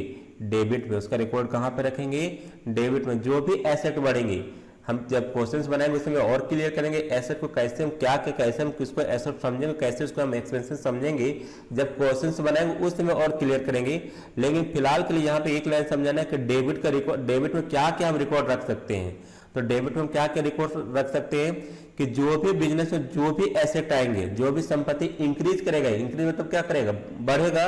डेबिट पे। उसका रिकॉर्ड कहाँ पे रखेंगे, डेबिट में। जो भी एसेट बढ़ेंगे, हम जब क्वेश्चंस बनाएंगे उसमें और क्लियर करेंगे एसेट को कैसे हम कैसे हम किसको एसेट समझेंगे, कैसे उसको हम एक्सपेंसेस समझेंगे। जब क्वेश्चंस बनाएंगे उस समय और क्लियर करेंगे। लेकिन फिलहाल के लिए यहाँ पे एक लाइन समझाना है कि डेबिट का रिकॉर्ड, डेबिट में क्या क्या हम रिकॉर्ड रख सकते हैं। तो डेबिट में हम क्या क्या रिकॉर्ड रख सकते हैं कि जो भी बिजनेस में जो भी एसेट आएंगे, जो भी संपत्ति इंक्रीज करेगा, इंक्रीज मतलब क्या करेगा, बढ़ेगा,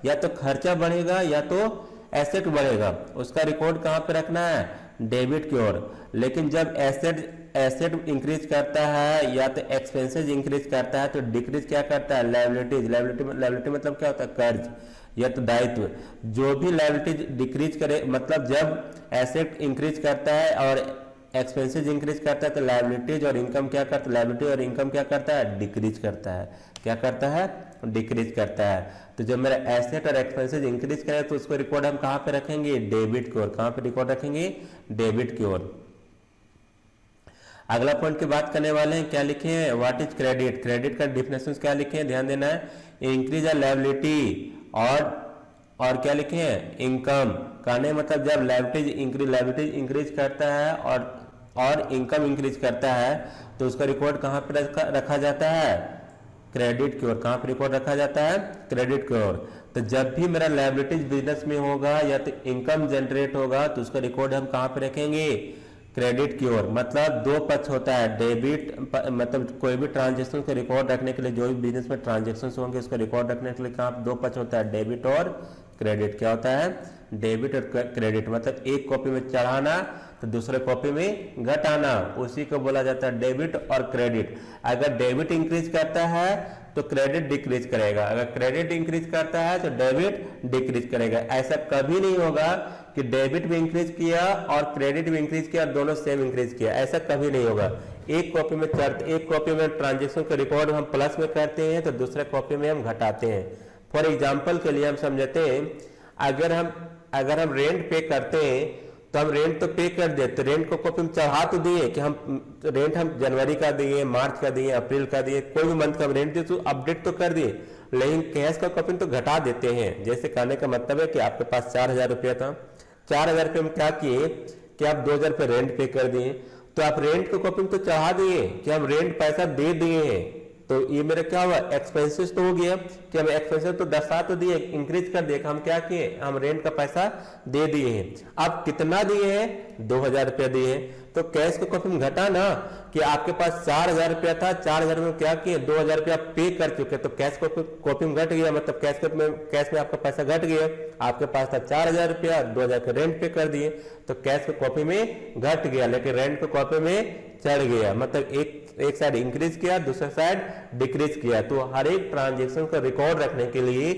या तो खर्चा बढ़ेगा या तो एसेट बढ़ेगा, उसका रिकॉर्ड कहाँ पे रखना है, डेबिट की ओर। लेकिन जब एसेट इंक्रीज करता है या तो एक्सपेंसेस इंक्रीज करता है तो डिक्रीज क्या करता है, लायबिलिटीज। लायबिलिटी मतलब क्या होता है, कर्ज या तो दायित्व। जो भी लायबिलिटीज डिक्रीज करे, मतलब जब एसेट इंक्रीज करता है और एक्सपेंसेस इंक्रीज करता है तो लायबिलिटीज और इनकम क्या करता है, लायबिलिटी और इनकम क्या करता है, डिक्रीज करता है। क्या करता है, डिक्रीज करता है। तो जब मेरा एसेट और एक्सपेंसेस इंक्रीज करे तो उसको रिकॉर्ड हम कहाँ पे रखेंगे, डेबिट की ओर। कहाँ पे रिकॉर्ड रखेंगे, डेबिट की ओर। अगला पॉइंट की बात करने वाले हैं, क्या लिखे हैं, व्हाट इज क्रेडिट। क्रेडिट का डिफिनेशन क्या लिखे हैं, ध्यान देना है, इंक्रीज अ लायबिलिटी और क्या लिखे हैं, इनकम। कहने मतलब जब लायबिलिटीज इंक्रीज करता है और इनकम इंक्रीज करता है तो उसका रिकॉर्ड कहाँ पे रखा जाता है, क्रेडिट की ओर। कहाँ पे रिकॉर्ड रखा जाता है, क्रेडिट की ओर। तो जब भी मेरा लायबिलिटीज बिजनेस में होगा या तो इनकम जनरेट होगा तो उसका रिकॉर्ड हम कहाँ पे रखेंगे, क्रेडिट की ओर। मतलब दो पक्ष होता है, डेबिट मतलब कोई भी ट्रांजेक्शन का रिकॉर्ड रखने के लिए, जो भी बिजनेस में ट्रांजेक्शन होंगे उसका रिकॉर्ड रखने के लिए कहाँ दो पक्ष होता है, डेबिट और क्रेडिट। क्या होता है, डेबिट और क्रेडिट। मतलब एक कॉपी में चढ़ाना तो दूसरे कॉपी में घटाना, उसी को बोला जाता है डेबिट और क्रेडिट। अगर डेबिट इंक्रीज करता है तो क्रेडिट डिक्रीज करेगा, अगर क्रेडिट इंक्रीज करता है तो डेबिट डिक्रीज करेगा। ऐसा कभी नहीं होगा कि डेबिट भी इंक्रीज किया और क्रेडिट भी इंक्रीज किया और दोनों सेम इंक्रीज किया, ऐसा कभी नहीं होगा। एक कॉपी में ट्रांजेक्शन का रिकॉर्ड हम प्लस में करते हैं तो दूसरे कॉपी में हम घटाते हैं। फॉर एग्जाम्पल के लिए हम समझते हैं, अगर हम रेंट पे करते हैं तो हम रेंट तो पे कर देते, रेंट को कॉपी में चढ़ा तो दिए कि हम रेंट हम जनवरी का दिए, मार्च का दिए, अप्रैल का दिए, कोई भी मंथ का हम रेंट दिए तो अपडेट तो कर दिए, लेकिन कैश का कॉपी तो घटा देते हैं। जैसे कहने का मतलब है कि आपके पास 4,000 रुपया था, 4,000 रुपये में क्या किए कि आप 2,000 रुपये रेंट पे कर दिए, तो आप रेंट को कॉपी में तो चढ़ा दिए कि हम रेंट पैसा दे दिए हैं, तो ये मेरा क्या हुआ, एक्सपेंसेस तो हो गया कि हम एक्सपेंसेस तो दर्शा तो दिए, इंक्रीज कर दिए, हम क्या किए, हम रेंट का पैसा दे दिए हैं। अब कितना दिए हैं, 2,000 रुपया दिए हैं, तो कैश को कॉपी में घटा ना कि आपके पास 4,000 रुपया था, 4,000 में क्या किए, 2,000 रुपया पे कर चुके, तो कैश कॉपी में घट गया, मतलब कैश में आपका पैसा घट गया। आपके पास था 4,000 रुपया, 2,000 का रेंट पे कर दिए तो कैश की कॉपी में घट गया, लेकिन रेंट की कॉपी में चढ़ गया। मतलब एक साइड इंक्रीज किया, दूसरा साइड डिक्रीज किया। तो हर एक ट्रांजेक्शन का रिकॉर्ड रखने के लिए,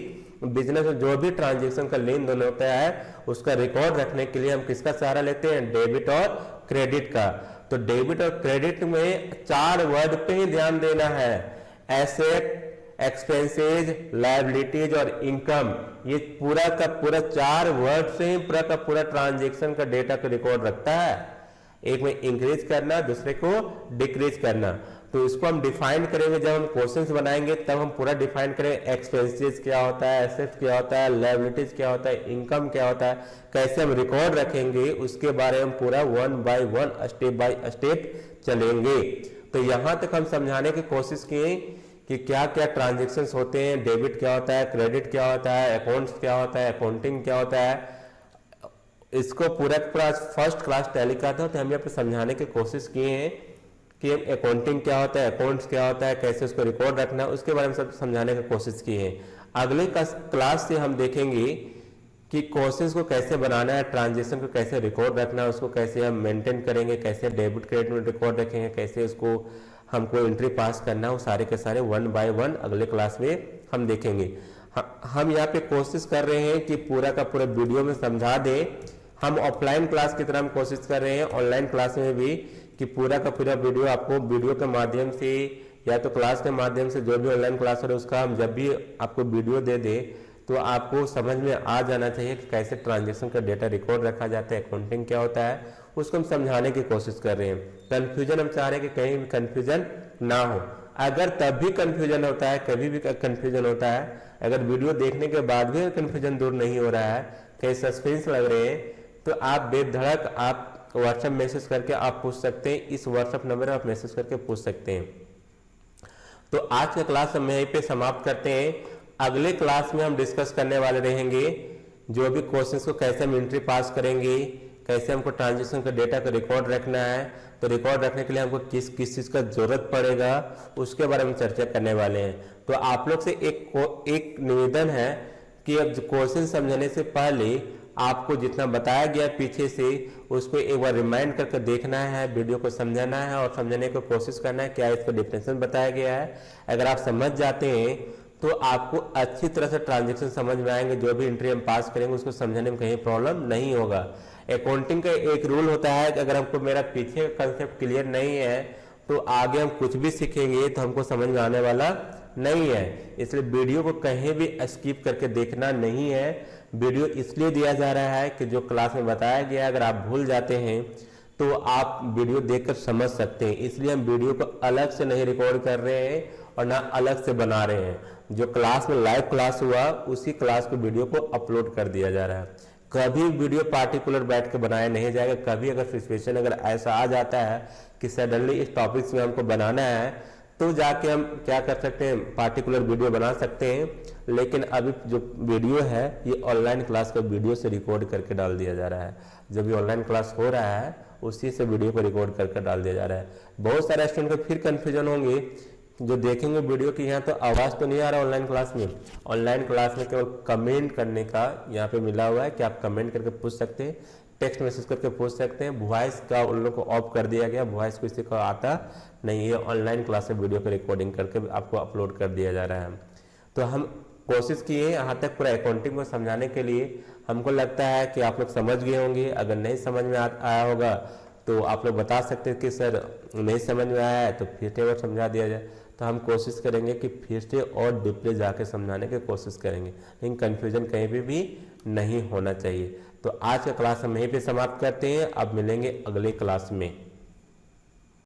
बिजनेस में जो भी ट्रांजेक्शन का लेन देन होता है उसका रिकॉर्ड रखने के लिए हम किसका सहारा लेते हैं, डेबिट और क्रेडिट का। तो डेबिट और क्रेडिट में 4 वर्ड पे ही ध्यान देना है, एसेट, एक्सपेंसेज, लायबिलिटीज और इनकम। ये पूरा का पूरा 4 वर्ड से ही पूरा का पूरा ट्रांजेक्शन का डेटा का रिकॉर्ड रखता है। एक में इंक्रीज करना, दूसरे को डिक्रीज करना। तो इसको हम डिफाइन करेंगे, जब हम क्वेश्चंस बनाएंगे तब हम पूरा डिफाइन करेंगे, एक्सपेंसेस क्या होता है, एसेट्स क्या होता है, लायबिलिटीज क्या होता है, इनकम क्या होता है, कैसे हम रिकॉर्ड रखेंगे, उसके बारे में पूरा 1 बाय 1 स्टेप बाय स्टेप चलेंगे। तो यहां तक हम समझाने की कोशिश किए कि क्या क्या ट्रांजेक्शन्स होते हैं, डेबिट क्या होता है, क्रेडिट क्या होता है, अकाउंट्स क्या होता है, अकाउंटिंग क्या होता है। इसको पूरा फर्स्ट क्लास टैली का था, तो हम यहाँ पे समझाने की कोशिश किए हैं कि अकाउंटिंग क्या होता है, अकाउंट्स क्या होता है, कैसे उसको रिकॉर्ड रखना है, उसके बारे में सब समझाने की कोशिश की है। अगले क्लास से हम देखेंगे कि क्वेश्चंस को कैसे बनाना है, ट्रांजेक्शन को कैसे रिकॉर्ड रखना है, उसको कैसे हम मेंटेन करेंगे, कैसे डेबिट क्रेडिट में रिकॉर्ड रखेंगे, कैसे उसको हमको एंट्री पास करना है, वो सारे के सारे 1 बाय 1 अगले क्लास में हम देखेंगे। हम यहाँ पे कोशिश कर रहे हैं कि पूरा का पूरा वीडियो में समझा दें। हम ऑफलाइन क्लास की तरह हम कोशिश कर रहे हैं, ऑनलाइन क्लास में भी, कि पूरा का पूरा वीडियो आपको वीडियो के माध्यम से या तो क्लास के माध्यम से, जो भी ऑनलाइन क्लास हो रहा है उसका हम जब भी आपको वीडियो दे दे तो आपको समझ में आ जाना चाहिए कि कैसे ट्रांजेक्शन का डेटा रिकॉर्ड रखा जाता है, अकाउंटिंग क्या होता है, उसको हम समझाने की कोशिश कर रहे हैं। कंफ्यूजन हम चाह रहे हैं कि कहीं भी कंफ्यूजन ना हो। अगर तब भी कंफ्यूजन होता है, कभी भी कंफ्यूजन होता है, अगर वीडियो देखने के बाद भी कंफ्यूजन दूर नहीं हो रहा है, कहीं सस्पेंस लग रहे हैं, तो आप बेधड़क आप व्हाट्सएप मैसेज करके आप पूछ सकते हैं। इस व्हाट्सएप नंबर पर आप मैसेज करके पूछ सकते हैं। तो आज का क्लास हम यहीं पे समाप्त करते हैं। अगले क्लास में हम डिस्कस करने वाले रहेंगे जो भी क्वेश्चंस को कैसे हम एंट्री पास करेंगे, कैसे हमको ट्रांजेक्शन का डेटा का रिकॉर्ड रखना है, तो रिकॉर्ड रखने के लिए हमको किस किस चीज़ का जरूरत पड़ेगा, उसके बारे में चर्चा करने वाले हैं। तो आप लोग से एक निवेदन है कि अब क्वेश्चन समझने से पहले आपको जितना बताया गया पीछे से उसको एक बार रिमाइंड करके देखना है, वीडियो को समझना है और समझने की कोशिश करना है क्या इसका डिफिनेशन बताया गया है। अगर आप समझ जाते हैं तो आपको अच्छी तरह से ट्रांजेक्शन समझ में आएंगे, जो भी एंट्री हम पास करेंगे उसको समझने में कहीं प्रॉब्लम नहीं होगा। अकाउंटिंग का एक रूल होता है कि अगर हमको मेरा पीछे का कंसेप्ट क्लियर नहीं है तो आगे हम कुछ भी सीखेंगे तो हमको समझ में आने वाला नहीं है। इसलिए वीडियो को कहीं भी स्किप करके देखना नहीं है। वीडियो इसलिए दिया जा रहा है कि जो क्लास में बताया गया अगर आप भूल जाते हैं तो आप वीडियो देखकर समझ सकते हैं। इसलिए हम वीडियो को अलग से नहीं रिकॉर्ड कर रहे हैं और ना अलग से बना रहे हैं। जो क्लास में लाइव क्लास हुआ उसी क्लास को वीडियो को अपलोड कर दिया जा रहा है। कभी वीडियो पार्टिकुलर बैठ के बनाया नहीं जाएगा। कभी अगर सिचुएशन अगर ऐसा आ जाता है कि सडनली इस टॉपिक्स में हमको बनाना है तो जाके हम क्या कर सकते हैं, पार्टिकुलर वीडियो बना सकते हैं। लेकिन अभी जो वीडियो है ये ऑनलाइन क्लास का वीडियो से रिकॉर्ड करके डाल दिया जा रहा है। जब ये ऑनलाइन क्लास हो रहा है उसी से वीडियो को रिकॉर्ड करके डाल दिया जा रहा है। बहुत सारे स्टूडेंट को फिर कंफ्यूजन होंगे जो देखेंगे वीडियो की यहाँ तो आवाज तो नहीं आ रहा ऑनलाइन क्लास में। ऑनलाइन क्लास में केवल कमेंट करने का यहाँ पे मिला हुआ है कि आप कमेंट करके पूछ सकते हैं, टेक्स्ट मैसेज करके पूछ सकते हैं। वॉइस का उन लोग को ऑफ कर दिया गया, वॉइस किसी को आता नहीं है। ऑनलाइन क्लास में वीडियो को रिकॉर्डिंग करके आपको अपलोड कर दिया जा रहा है। तो हम कोशिश किए यहाँ तक पूरा अकाउंटिंग को समझाने के लिए। हमको लगता है कि आप लोग समझ गए होंगे। अगर नहीं समझ में आया होगा तो आप लोग बता सकते हैं कि सर नहीं समझ में आया है तो फिर से और समझा दिया जाए। तो हम कोशिश करेंगे कि फिर से और डीपली जाके समझाने की कोशिश करेंगे, लेकिन कंफ्यूजन कहीं भी नहीं होना चाहिए। तो आज का क्लास हम यहीं पे समाप्त करते हैं। अब मिलेंगे अगले क्लास में।